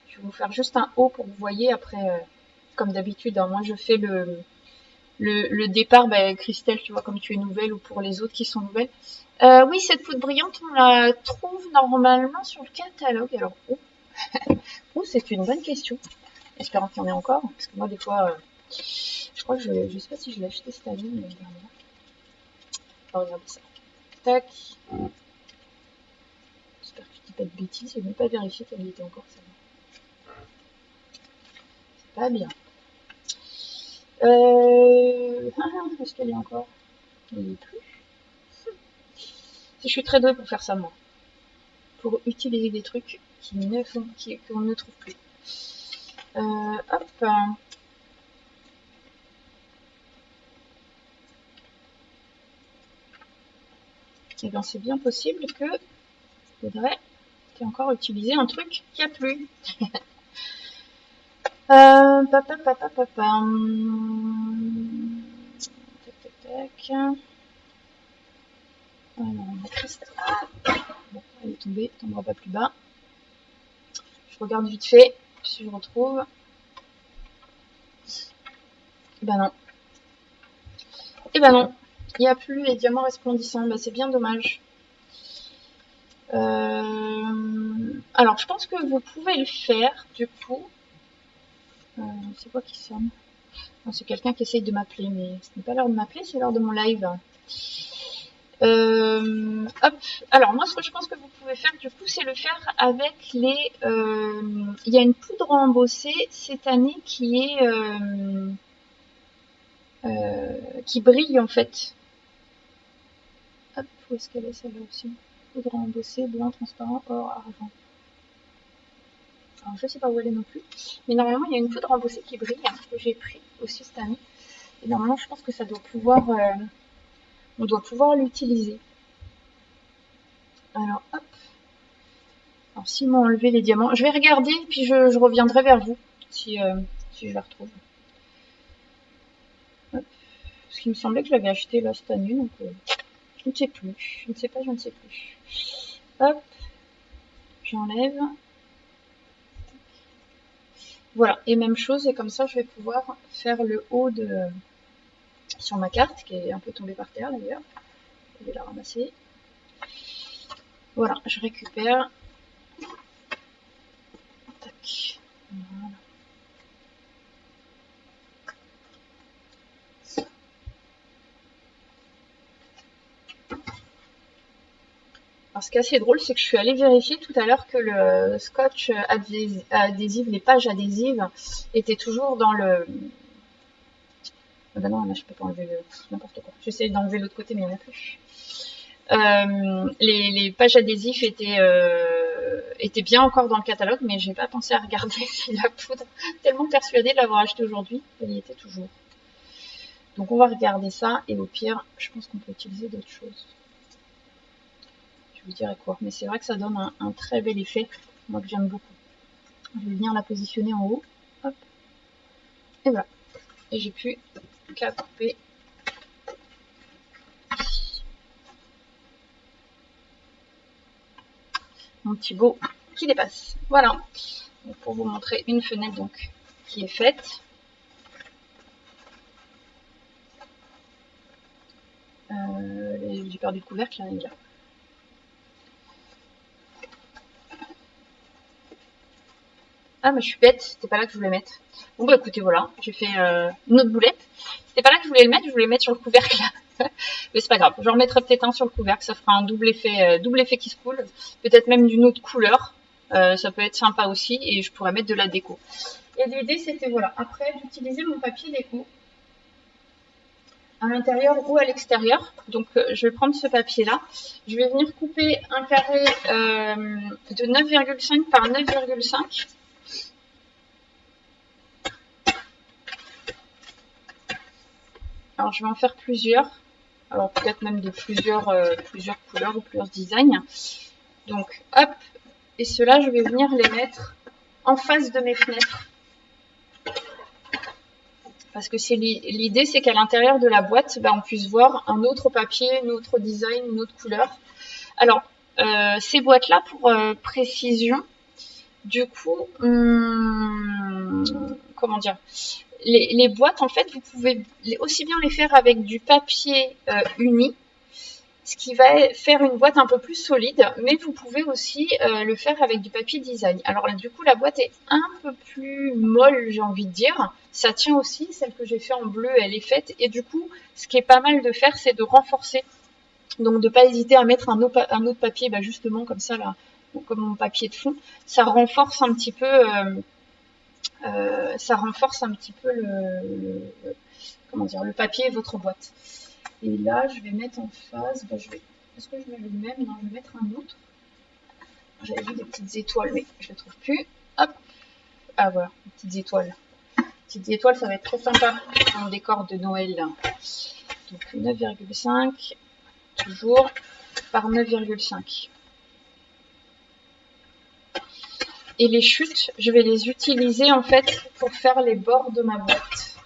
Je vais vous faire juste un haut pour que vous voyez après, comme d'habitude, hein, moi je fais le départ, bah, Christelle, tu vois, comme tu es nouvelle, ou pour les autres qui sont nouvelles. Oui, cette poudre brillante, on la trouve normalement sur le catalogue. Alors, où c'est une bonne question. Espérons qu'il y en ait encore, parce que moi, des fois, je crois que je sais pas si je l'ai acheté cette année ou l'année dernière. On va regarder ça. Tac. J'espère que je dis pas de bêtises. J'ai même pas vérifié qu'elle y était encore, celle-là. C'est pas bien. Est-ce qu'elle est encore? Elle n'y est plus. Je suis très douée pour faire ça, moi. Pour utiliser des trucs qu'on ne trouve plus. Hop. Et bien c'est bien possible que faudrait encore utiliser un truc qui a plus. Tac, tac, tac. Alors, on a Christelle. Bon, elle est tombée, elle tombera pas plus bas. Je regarde vite fait si je retrouve. Et ben non. Et ben non. Il n'y a plus les diamants resplendissants. Ben, c'est bien dommage. Alors, je pense que vous pouvez le faire, du coup. C'est quoi qui sonne? C'est quelqu'un qui essaye de m'appeler, mais ce n'est pas l'heure de m'appeler, c'est l'heure de mon live. Hop. Alors, moi, ce que je pense que vous pouvez faire, du coup, c'est le faire avec les... Il y a une poudre embossée cette année qui brille, en fait. Hop, où est-ce qu'elle est, celle-là aussi? Poudre embossée, blanc, transparent, or, argent. Alors, je sais pas où elle est non plus. Mais normalement, il y a une poudre embossée qui brille, hein, que j'ai pris aussi cette année. Et normalement, je pense que ça doit pouvoir... on doit pouvoir l'utiliser. Alors, hop. Alors, s'ils m'ont enlevé les diamants, je vais regarder, puis je reviendrai vers vous, si je la retrouve. Hop. Parce qu'il me semblait que je l'avais acheté là cette année, donc je ne sais plus. Je ne sais pas, je ne sais plus. Hop. J'enlève. Voilà, et même chose, et comme ça, je vais pouvoir faire le haut sur ma carte, qui est un peu tombée par terre d'ailleurs. Je vais la ramasser. Voilà, je récupère. Tac. Voilà. Alors, ce qui est assez drôle, c'est que je suis allée vérifier tout à l'heure que le scotch adhésif, les pages adhésives, étaient toujours dans le... Ah bah non, là, je peux pas enlever n'importe quoi. J'essaie d'enlever l'autre côté, mais il n'y en a plus. Les pages adhésives étaient bien encore dans le catalogue, mais j'ai pas pensé à regarder si la poudre, tellement persuadée de l'avoir acheté aujourd'hui, elle y était toujours. Donc on va regarder ça, et au pire, je pense qu'on peut utiliser d'autres choses. Je vous dirai quoi, mais c'est vrai que ça donne un très bel effet, moi que j'aime beaucoup. Je vais venir la positionner en haut, hop, et voilà. Et j'ai plus qu'à couper mon petit beau qui dépasse. Voilà, donc, pour vous montrer une fenêtre donc qui est faite. J'ai perdu le couvercle, là, il est là. Ah, mais je suis bête, c'était pas là que je voulais mettre. Bon, bah écoutez, voilà, j'ai fait une autre boulette. C'était pas là que je voulais le mettre, je voulais le mettre sur le couvercle. Mais c'est pas grave, j'en remettrai peut-être un sur le couvercle, ça fera un double effet qui se coule. Peut-être même d'une autre couleur, ça peut être sympa aussi, et je pourrais mettre de la déco. Et l'idée, c'était, voilà, après, d'utiliser mon papier déco à l'intérieur ou à l'extérieur. Donc, je vais prendre ce papier-là. Je vais venir couper un carré de 9,5 par 9,5. Alors, je vais en faire plusieurs. Alors, peut-être même de plusieurs couleurs ou plusieurs designs. Donc, hop. Et ceux-là, je vais venir les mettre en face de mes fenêtres. Parce que l'idée, c'est qu'à l'intérieur de la boîte, bah, on puisse voir un autre papier, un autre design, une autre couleur. Alors, ces boîtes-là, pour précision, du coup, comment dire, les boîtes, en fait, vous pouvez aussi bien les faire avec du papier uni, ce qui va faire une boîte un peu plus solide, mais vous pouvez aussi le faire avec du papier design. Alors là, du coup, la boîte est un peu plus molle, j'ai envie de dire. Ça tient aussi, celle que j'ai fait en bleu, elle est faite. Et du coup, ce qui est pas mal de faire, c'est de renforcer. Donc, de pas hésiter à mettre un autre papier, bah, justement, comme ça, là, comme mon papier de fond. Ça renforce un petit peu... comment dire, le papier et votre boîte. Et là, je vais mettre en face, bah, est-ce que je mets le même? Non, je vais mettre un autre. J'avais vu des petites étoiles, mais je ne les trouve plus. Hop. Ah voilà, des petites étoiles. Petites étoiles, ça va être très sympa dans le décor de Noël. Donc 9,5, toujours, par 9,5. Et les chutes, je vais les utiliser en fait pour faire les bords de ma boîte.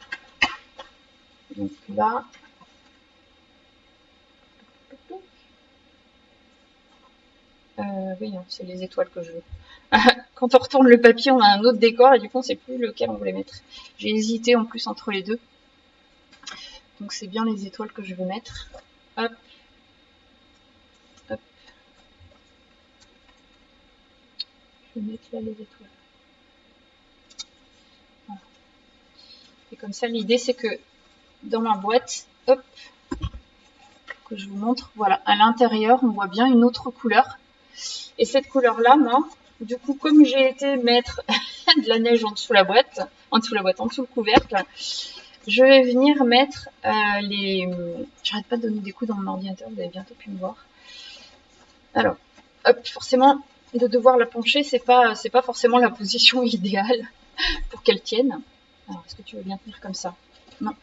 Donc là, oui, non, c'est les étoiles que je veux. Quand on retourne le papier, on a un autre décor et du coup, on ne sait plus lequel on voulait mettre. J'ai hésité en plus entre les deux. Donc, c'est bien les étoiles que je veux mettre. Hop. Hop. Je vais mettre là les étoiles. Voilà. Et comme ça, l'idée, c'est que dans ma boîte, hop, que je vous montre, voilà, à l'intérieur, on voit bien une autre couleur. Et cette couleur-là, moi, du coup, comme j'ai été mettre de la neige en dessous la boîte, en dessous le couvercle, je vais venir mettre les... J'arrête pas de donner des coups dans mon ordinateur, vous allez bientôt pu me voir. Alors, hop, forcément, de devoir la pencher, c'est pas forcément la position idéale pour qu'elle tienne. Alors, est-ce que tu veux bien tenir comme ça? Non.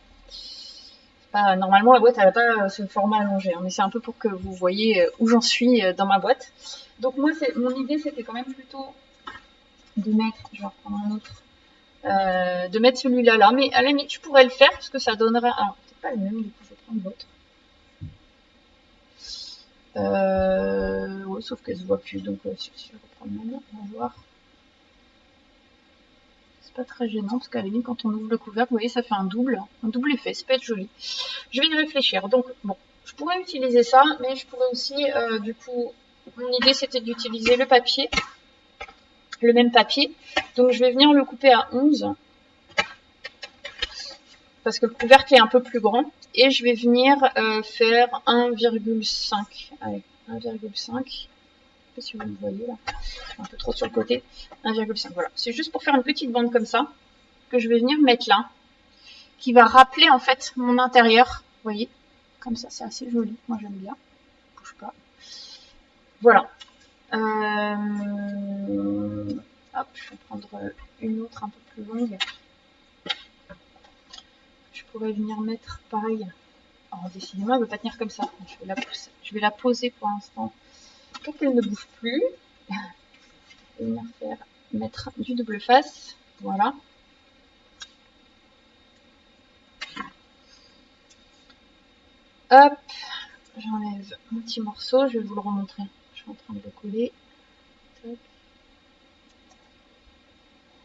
Normalement, la boîte, elle n'a pas ce format allongé, hein, mais c'est un peu pour que vous voyez où j'en suis dans ma boîte. Donc moi, mon idée, c'était quand même plutôt de mettre, je vais en reprendre un autre, de mettre celui-là là, mais à la limite, je pourrais le faire parce que ça donnera, alors peut-être pas le même, du coup, je vais prendre l'autre. Ouais, sauf qu'elle se voit plus, donc si je vais reprendre maintenant, on va voir. C'est pas très gênant parce qu'à la limite, quand on ouvre le couvercle, vous voyez, ça fait un double effet, ça peut être joli. Je vais y réfléchir. Donc, bon, je pourrais utiliser ça, mais je pourrais aussi, du coup, mon idée c'était d'utiliser le papier, le même papier. Donc, je vais venir le couper à 11 parce que le couvercle est un peu plus grand. Et je vais venir faire 1,5 avec 1,5. Je sais pas si vous le voyez là, un peu trop sur le côté. 1,5, voilà. C'est juste pour faire une petite bande comme ça que je vais venir mettre là, qui va rappeler en fait mon intérieur. Vous voyez, comme ça, c'est assez joli. Moi, j'aime bien. Bouge pas. Voilà. Hop, je vais prendre une autre un peu plus longue. Je pourrais venir mettre pareil. Alors, décidément, elle ne veut pas tenir comme ça. Je vais la poser pour l'instant pour qu'elle ne bouge plus. Je vais venir mettre du double face. Voilà. Hop, j'enlève un petit morceau, je vais vous le remontrer. Je suis en train de le coller. Tac.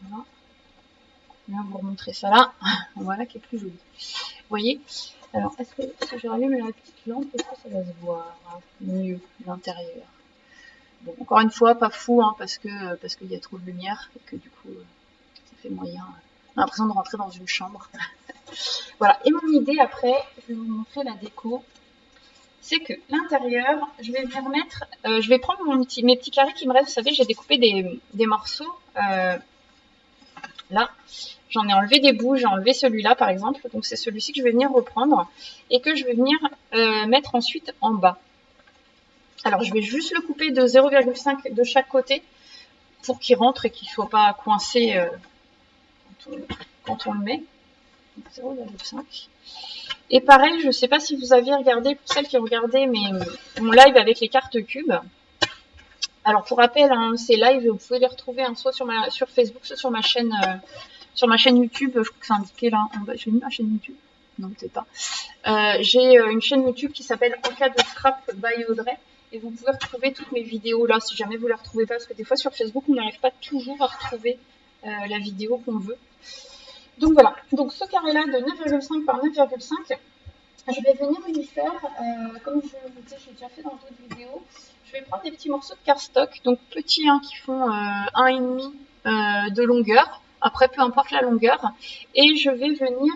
Voilà. Je vais vous remontrer ça là. Voilà, qui est plus joli. Vous voyez? Alors, est-ce que si je rallume la petite lampe, est-ce que ça va se voir mieux l'intérieur? Bon, encore une fois, pas fou, hein, parce qu'il y a trop de lumière et que du coup, fait moyen. On a l'impression de rentrer dans une chambre. Voilà, et mon idée après, je vais vous montrer la déco. C'est que l'intérieur, je vais venir mettre, je vais prendre mes petits carrés qui me restent. Vous savez, j'ai découpé des morceaux. Là, j'en ai enlevé des bouts, j'ai enlevé celui-là par exemple. Donc c'est celui-ci que je vais venir reprendre et que je vais venir mettre ensuite en bas. Alors je vais juste le couper de 0,5 de chaque côté pour qu'il rentre et qu'il ne soit pas coincé quand on le met. 0,5. Et pareil, je ne sais pas si vous aviez regardé, pour celles qui regardaient mon live avec les cartes cubes. Alors pour rappel, hein, ces lives, vous pouvez les retrouver hein, soit sur Facebook, soit sur ma chaîne YouTube. Je crois que c'est indiqué là en bas. J'ai mis ma chaîne YouTube. Non, peut-être pas. J'ai une chaîne YouTube qui s'appelle En cas de scrap by Audrey. Et vous pouvez retrouver toutes mes vidéos là, si jamais vous ne les retrouvez pas. Parce que des fois sur Facebook, on n'arrive pas toujours à retrouver la vidéo qu'on veut. Donc voilà, donc ce carré-là de 9,5 par 9,5, je vais venir y faire, comme je vous disais, j'ai déjà fait dans d'autres vidéos, je vais prendre des petits morceaux de cardstock, donc petits qui font 1,5 de longueur, après peu importe la longueur, et je vais venir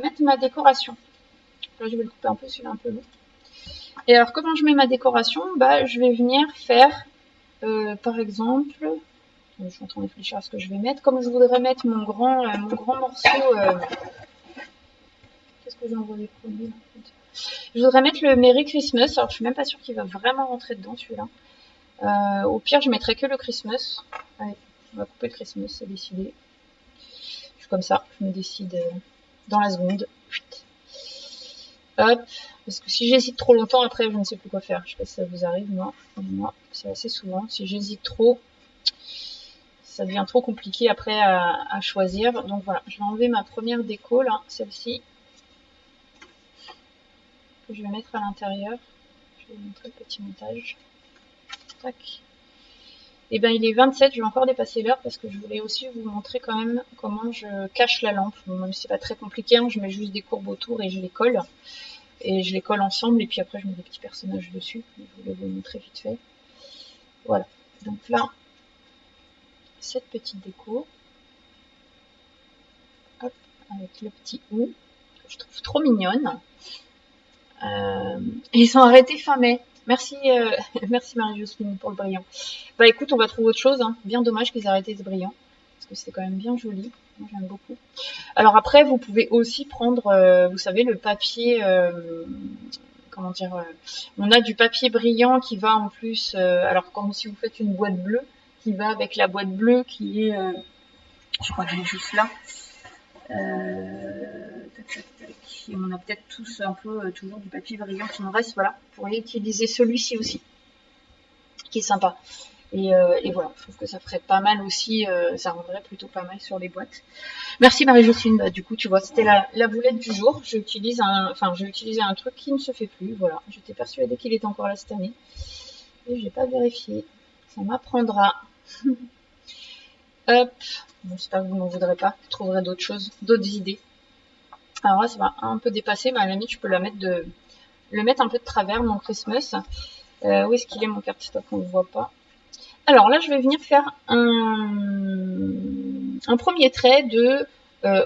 mettre ma décoration. Là je vais le couper un peu, celui-là un peu long. Et alors comment je mets ma décoration? Bah, je vais venir faire, par exemple... Je suis en train de réfléchir à ce que je vais mettre. Comme je voudrais mettre mon grand morceau... Qu'est-ce que j'ai envoyé premier là? Je voudrais mettre le Merry Christmas. Alors, je suis même pas sûre qu'il va vraiment rentrer dedans, celui-là. Au pire, je mettrai que le Christmas. Allez, on va couper le Christmas, c'est décidé. Je suis comme ça, je me décide dans la seconde. Hop. Parce que si j'hésite trop longtemps, après, je ne sais plus quoi faire. Je sais pas si ça vous arrive, moi c'est assez souvent. Si j'hésite trop... ça devient trop compliqué après à choisir. Donc voilà, je vais enlever ma première déco, là, celle-ci, que je vais mettre à l'intérieur. Je vais vous montrer le petit montage. Tac. Et bien il est 27, je vais encore dépasser l'heure parce que je voulais aussi vous montrer quand même comment je cache la lampe. Bon, même si c'est pas très compliqué, hein, je mets juste des courbes autour et je les colle. Et je les colle ensemble et puis après je mets des petits personnages dessus. Je voulais vous montrer vite fait. Voilà, donc là, cette petite déco. Hop, avec le petit ou, que je trouve trop mignonne. Ils sont arrêtés fin mai. Merci, merci Marie-Jocelyne pour le brillant. Bah écoute, on va trouver autre chose. Hein. Bien dommage qu'ils aient arrêté ce brillant. Parce que c'était quand même bien joli. Moi j'aime beaucoup. Alors après, vous pouvez aussi prendre, vous savez, le papier... comment dire, on a du papier brillant qui va en plus, alors comme si vous faites une boîte bleue, qui va avec la boîte bleue qui est, je crois qu'elle est juste là. Et on a peut-être tous un peu toujours du papier brillant qui nous reste, voilà. Vous pourriez utiliser celui-ci aussi, qui est sympa. Et voilà, je trouve que ça ferait pas mal aussi, ça rendrait plutôt pas mal sur les boîtes. Merci Marie-Jocelyne, bah, du coup tu vois, c'était la boulette du jour. J'ai utilisé un truc qui ne se fait plus, voilà. J'étais persuadée qu'il était encore là cette année. Et j'ai pas vérifié. Ça m'apprendra. Hop, bon, j'espère que vous n'en voudrez pas, vous trouverez d'autres choses, d'autres idées. Alors là ça va un peu dépasser, mais à la limite je peux le mettre un peu de travers, mon Christmas. Où est-ce qu'il est mon cardstock? On ne le voit pas. Alors là, je vais venir faire un premier trait de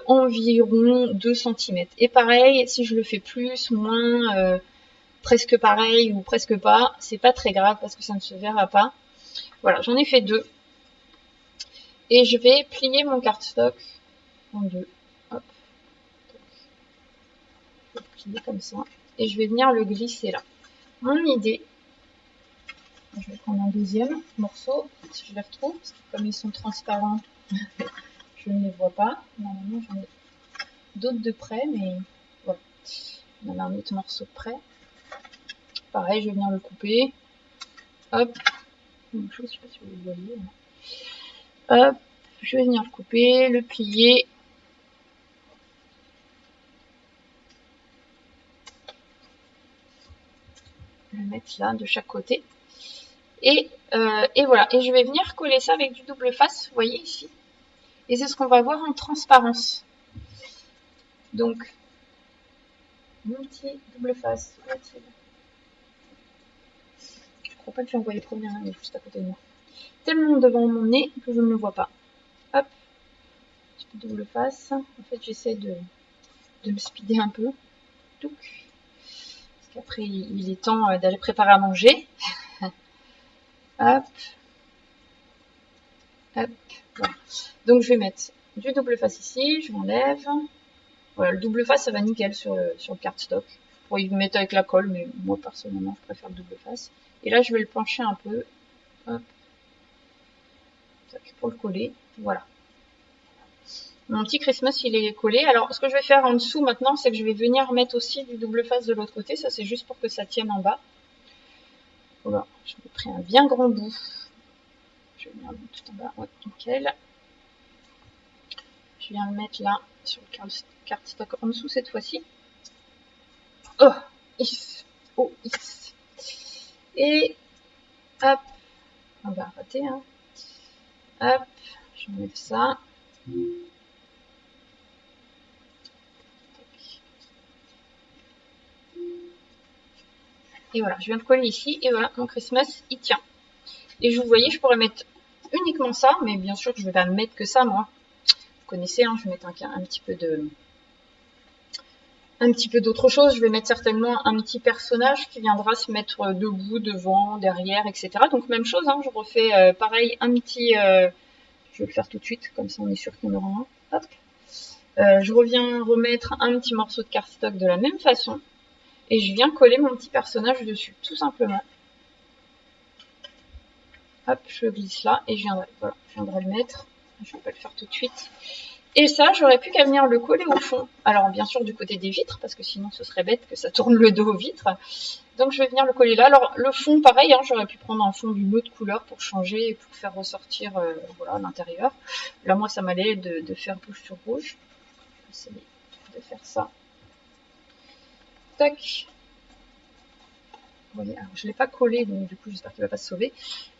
environ 2 cm. Et pareil, si je le fais plus, moins, presque pareil ou presque pas, c'est pas très grave parce que ça ne se verra pas. Voilà, j'en ai fait 2. Et je vais plier mon cardstock en 2. Hop. Je vais plier comme ça. Et je vais venir le glisser là. Mon idée... Je vais prendre un deuxième morceau, si je les retrouve, parce que comme ils sont transparents, je ne les vois pas. Normalement, j'en ai d'autres de près, mais voilà. On a un autre morceau de près. Pareil, je vais venir le couper. Hop. Même chose, je ne sais pas si vous le voyez. Hop. Je vais venir le couper, le plier. Le mettre là, de chaque côté. Et voilà. Et je vais venir coller ça avec du double face, vous voyez ici. Et c'est ce qu'on va voir en transparence. Donc, mon petit double face. Je crois pas que j'ai envoyé le premier, mais juste à côté de moi. Tellement devant mon nez que je ne le vois pas. Hop. petit peu double face. En fait, j'essaie de le speeder un peu. Parce qu'après, il est temps d'aller préparer à manger. Hop. Hop. Voilà. Donc, je vais mettre du double face ici. Je m'enlève. Voilà, le double face, ça va nickel sur le cardstock. Vous pourriez vous mettre avec la colle, mais moi, personnellement, je préfère le double face. Et là, je vais le pencher un peu. Hop. Pour le coller. Voilà. Mon petit Christmas, il est collé. Alors, ce que je vais faire en dessous maintenant, c'est que je vais venir mettre aussi du double face de l'autre côté. Ça, c'est juste pour que ça tienne en bas. Voilà, je vais pris un bien grand bout. Je vais venir le mettre tout en bas. Ouais, nickel. Je viens le mettre là, sur le cardstock en dessous cette fois-ci. Oh, is. Oh, is. Et, hop. On va arrêter, hein. Hop, j'enlève ça. Et voilà, je viens de coller ici, et voilà, mon Christmas, il tient. Et je vous voyez, je pourrais mettre uniquement ça, mais bien sûr, je ne vais pas mettre que ça, moi. Vous connaissez, hein, je vais mettre un petit peu d'autre chose. Je vais mettre certainement un petit personnage qui viendra se mettre debout, devant, derrière, etc. Donc, même chose, hein, je refais pareil, un petit... je vais le faire tout de suite, comme ça, on est sûr qu'il y en aura un. Hop. Je reviens remettre un petit morceau de cardstock de la même façon. Et je viens coller mon petit personnage dessus, tout simplement. Hop, je le glisse là et je viendrai le mettre. Je ne vais pas le faire tout de suite. Et ça, j'aurais plus qu'à venir le coller au fond. Alors, bien sûr, du côté des vitres, parce que sinon, ce serait bête que ça tourne le dos aux vitres. Donc, je vais venir le coller là. Alors, le fond, pareil, hein, j'aurais pu prendre un fond d'une autre couleur pour changer et pour faire ressortir voilà, l'intérieur. Là, moi, ça m'allait de faire rouge sur rouge. Je vais essayer de faire ça. Tac. Vous voyez, alors je ne l'ai pas collé, donc du coup j'espère qu'il ne va pas se sauver.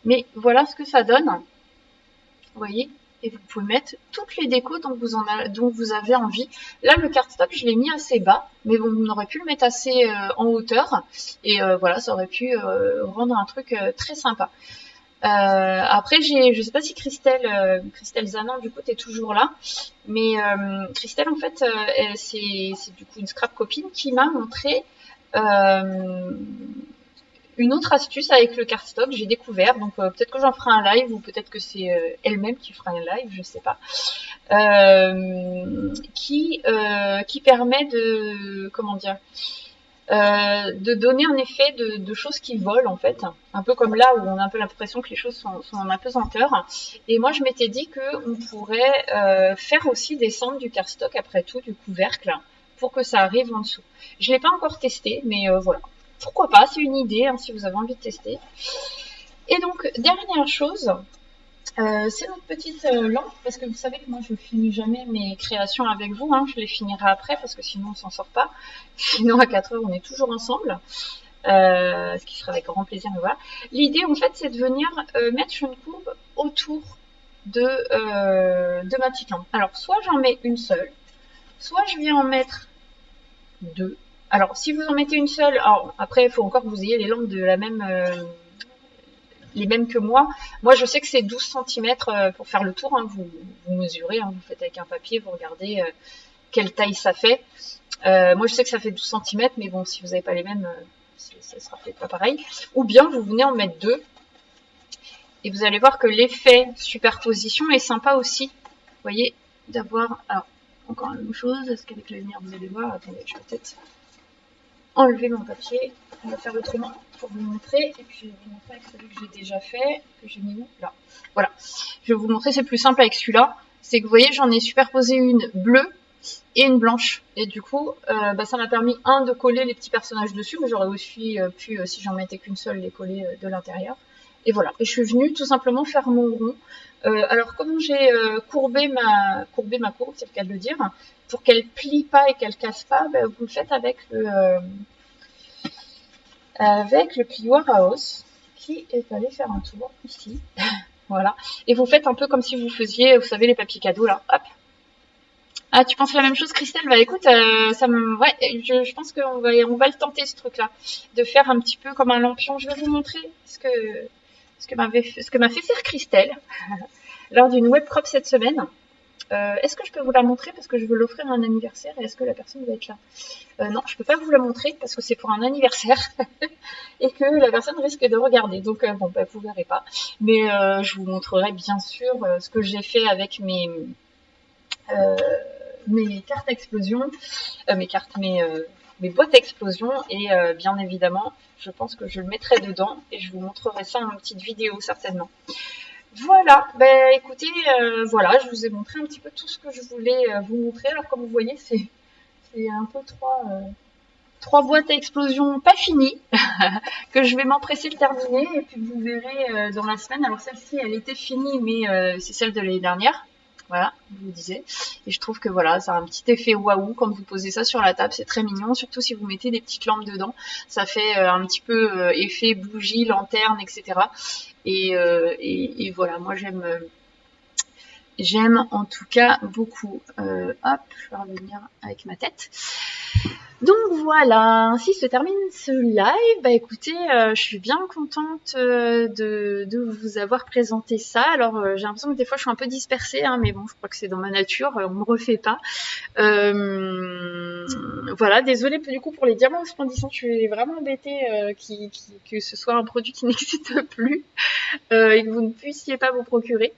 Mais voilà ce que ça donne. Vous voyez, et vous pouvez mettre toutes les décos dont vous avez envie. Là, le cardstock, je l'ai mis assez bas, mais bon, on aurait pu le mettre assez en hauteur. Et voilà, ça aurait pu rendre un truc très sympa. Après, je ne sais pas si Christelle Zanan, du coup, t'es toujours là. Mais Christelle, en fait, c'est du coup une scrap copine qui m'a montré une autre astuce avec le cardstock, j'ai découvert, donc peut-être que j'en ferai un live ou peut-être que c'est elle-même qui fera un live, je sais pas, qui permet de, comment dire, de donner un effet de choses qui volent en fait, un peu comme là où on a un peu l'impression que les choses sont en apesanteur. Et moi je m'étais dit qu'on pourrait faire aussi descendre du cardstock après tout, du couvercle, pour que ça arrive en dessous. Je l'ai pas encore testé, mais voilà. Pourquoi pas, c'est une idée, hein, si vous avez envie de tester. Et donc, dernière chose, c'est notre petite lampe, parce que vous savez que moi, je ne finis jamais mes créations avec vous, hein, je les finirai après, parce que sinon, on s'en sort pas. Sinon, à 4 heures, on est toujours ensemble, ce qui sera avec grand plaisir, mais voilà. L'idée, en fait, c'est de venir mettre une courbe autour de ma petite lampe. Alors, soit j'en mets une seule, soit je viens en mettre deux. Alors, si vous en mettez une seule, alors après, il faut encore que vous ayez les lampes de la même, les mêmes que moi. Moi, je sais que c'est 12 cm pour faire le tour. Hein. Vous mesurez, hein, vous faites avec un papier, vous regardez quelle taille ça fait. Moi, je sais que ça fait 12 cm, mais bon, si vous n'avez pas les mêmes, ça sera peut-être pas pareil. Ou bien, vous venez en mettre deux. Et vous allez voir que l'effet superposition est sympa aussi. Vous voyez, d'avoir... Alors, encore la même chose. Est-ce qu'avec la lumière, vous allez voir? Attendez, je vais peut-être enlever mon papier. On va faire autrement pour vous montrer. Et puis, je vais vous montrer avec celui que j'ai déjà fait. Que j'ai mis où? Là. Voilà. Je vais vous montrer, c'est plus simple avec celui-là. C'est que vous voyez, j'en ai superposé une bleue et une blanche. Et du coup, ça m'a permis, de coller les petits personnages dessus. Mais j'aurais aussi pu, si j'en mettais qu'une seule, les coller de l'intérieur. Et voilà. Et je suis venue tout simplement faire mon rond. Alors, comment j'ai courbé ma courbe, c'est le cas de le dire, pour qu'elle plie pas et qu'elle casse pas, vous le faites avec le plioir à os, qui est allé faire un tour ici. Voilà. Et vous faites un peu comme si vous faisiez, vous savez, les papiers cadeaux, là. Hop. Ah, tu penses la même chose, Christelle? Bah écoute, ouais, je pense qu'on va le tenter, ce truc-là. De faire un petit peu comme un lampion. Je vais vous montrer ce que m'a fait faire Christelle lors d'une web crop cette semaine. Est-ce que je peux vous la montrer parce que je veux l'offrir à un anniversaire et est-ce que la personne va être là? Non, je peux pas vous la montrer parce que c'est pour un anniversaire et que la personne risque de regarder. Donc bon, bah, vous verrez pas. Mais je vous montrerai bien sûr ce que j'ai fait avec mes cartes explosion, mes boîtes explosion et bien évidemment, je pense que je le mettrai dedans et je vous montrerai ça en une petite vidéo certainement. Voilà, ben écoutez, voilà, je vous ai montré un petit peu tout ce que je voulais vous montrer. Alors comme vous voyez, c'est un peu trois boîtes à explosion pas finies que je vais m'empresser de terminer et puis vous verrez dans la semaine. Alors celle-ci, elle était finie, mais c'est celle de l'année dernière. Voilà, je vous disais. Et je trouve que voilà, ça a un petit effet waouh quand vous posez ça sur la table, c'est très mignon, surtout si vous mettez des petites lampes dedans. Ça fait un petit peu effet bougie, lanterne, etc. Et voilà, moi j'aime en tout cas beaucoup. Hop, je vais revenir avec ma tête. Donc voilà, ainsi se termine ce live. Bah écoutez, je suis bien contente de vous avoir présenté ça. Alors j'ai l'impression que des fois je suis un peu dispersée, hein, mais bon, je crois que c'est dans ma nature, on me refait pas. Voilà, désolée du coup pour les diamants resplendissants, je suis vraiment embêtée que ce soit un produit qui n'existe plus et que vous ne puissiez pas vous procurer.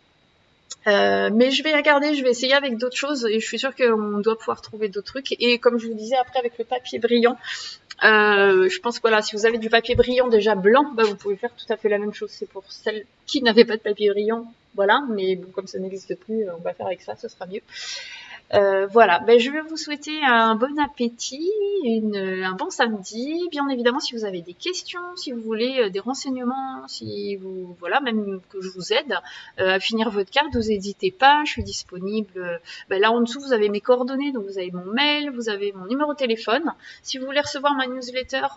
Mais je vais regarder, je vais essayer avec d'autres choses et je suis sûre qu'on doit pouvoir trouver d'autres trucs. Et comme je vous disais après avec le papier brillant, je pense que voilà, si vous avez du papier brillant déjà blanc, bah, vous pouvez faire tout à fait la même chose. C'est pour celles qui n'avaient pas de papier brillant, voilà. Mais bon, comme ça n'existe plus, on va faire avec ça, ce sera mieux. Voilà, ben, je vais vous souhaiter un bon appétit, un bon samedi. Bien évidemment, si vous avez des questions, si vous voulez des renseignements, si vous, voilà, même que je vous aide à finir votre carte, vous n'hésitez pas, je suis disponible. Ben, là en dessous, vous avez mes coordonnées, donc vous avez mon mail, vous avez mon numéro de téléphone. Si vous voulez recevoir ma newsletter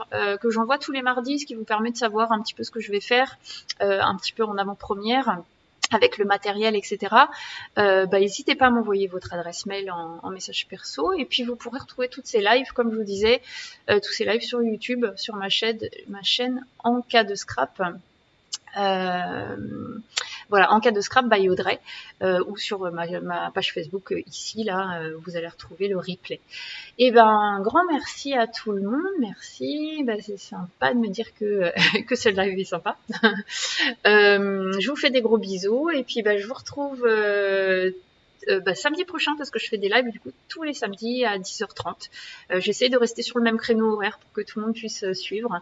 que j'envoie tous les mardis, ce qui vous permet de savoir un petit peu ce que je vais faire, un petit peu en avant-première, avec le matériel, etc. Bah, n'hésitez pas à m'envoyer votre adresse mail en message perso et puis vous pourrez retrouver toutes ces lives, comme je vous disais, tous ces lives sur YouTube, sur ma chaîne En cas de scrap. Voilà, En cas de scrap by Audrey, ou sur ma page Facebook ici, là, vous allez retrouver le replay. Et ben, un grand merci à tout le monde, merci, ben, c'est sympa de me dire que, que ce live est sympa. Je vous fais des gros bisous, et puis ben, je vous retrouve samedi prochain, parce que je fais des lives du coup tous les samedis à 10h30. J'essaie de rester sur le même créneau horaire pour que tout le monde puisse suivre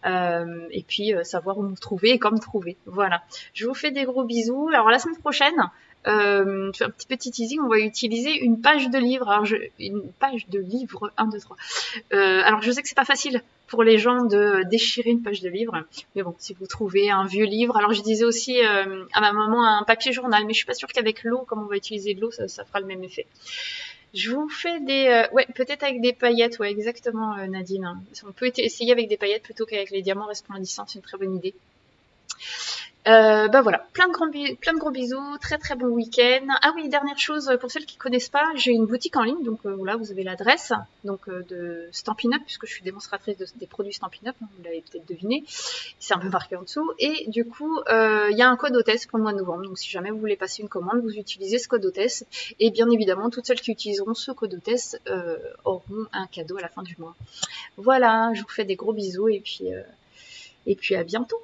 et puis savoir où me trouver et quand me trouver. Voilà, je vous fais des gros bisous. Alors la semaine prochaine, je fais un petit teasing, on va utiliser une page de livre. Alors une page de livre 1, 2, 3. Alors je sais que c'est pas facile pour les gens de déchirer une page de livre, mais bon, si vous trouvez un vieux livre, alors je disais aussi à ma maman un papier journal, mais je suis pas sûre qu'avec l'eau, comme on va utiliser de l'eau, ça fera le même effet. Je vous fais des... ouais, peut-être avec des paillettes, ouais, exactement Nadine. On peut essayer avec des paillettes plutôt qu'avec les diamants resplendissants, c'est une très bonne idée. Bah voilà, plein de gros bisous, très très bon week-end. Ah oui, dernière chose, pour celles qui connaissent pas, j'ai une boutique en ligne, donc voilà, vous avez l'adresse donc de Stampin' Up, puisque je suis démonstratrice des produits Stampin' Up, hein, vous l'avez peut-être deviné, c'est un peu marqué en dessous. Et du coup, il y a un code hôtesse pour le mois de novembre, donc si jamais vous voulez passer une commande, vous utilisez ce code hôtesse. Et bien évidemment, toutes celles qui utiliseront ce code hôtesse auront un cadeau à la fin du mois. Voilà, je vous fais des gros bisous et puis à bientôt.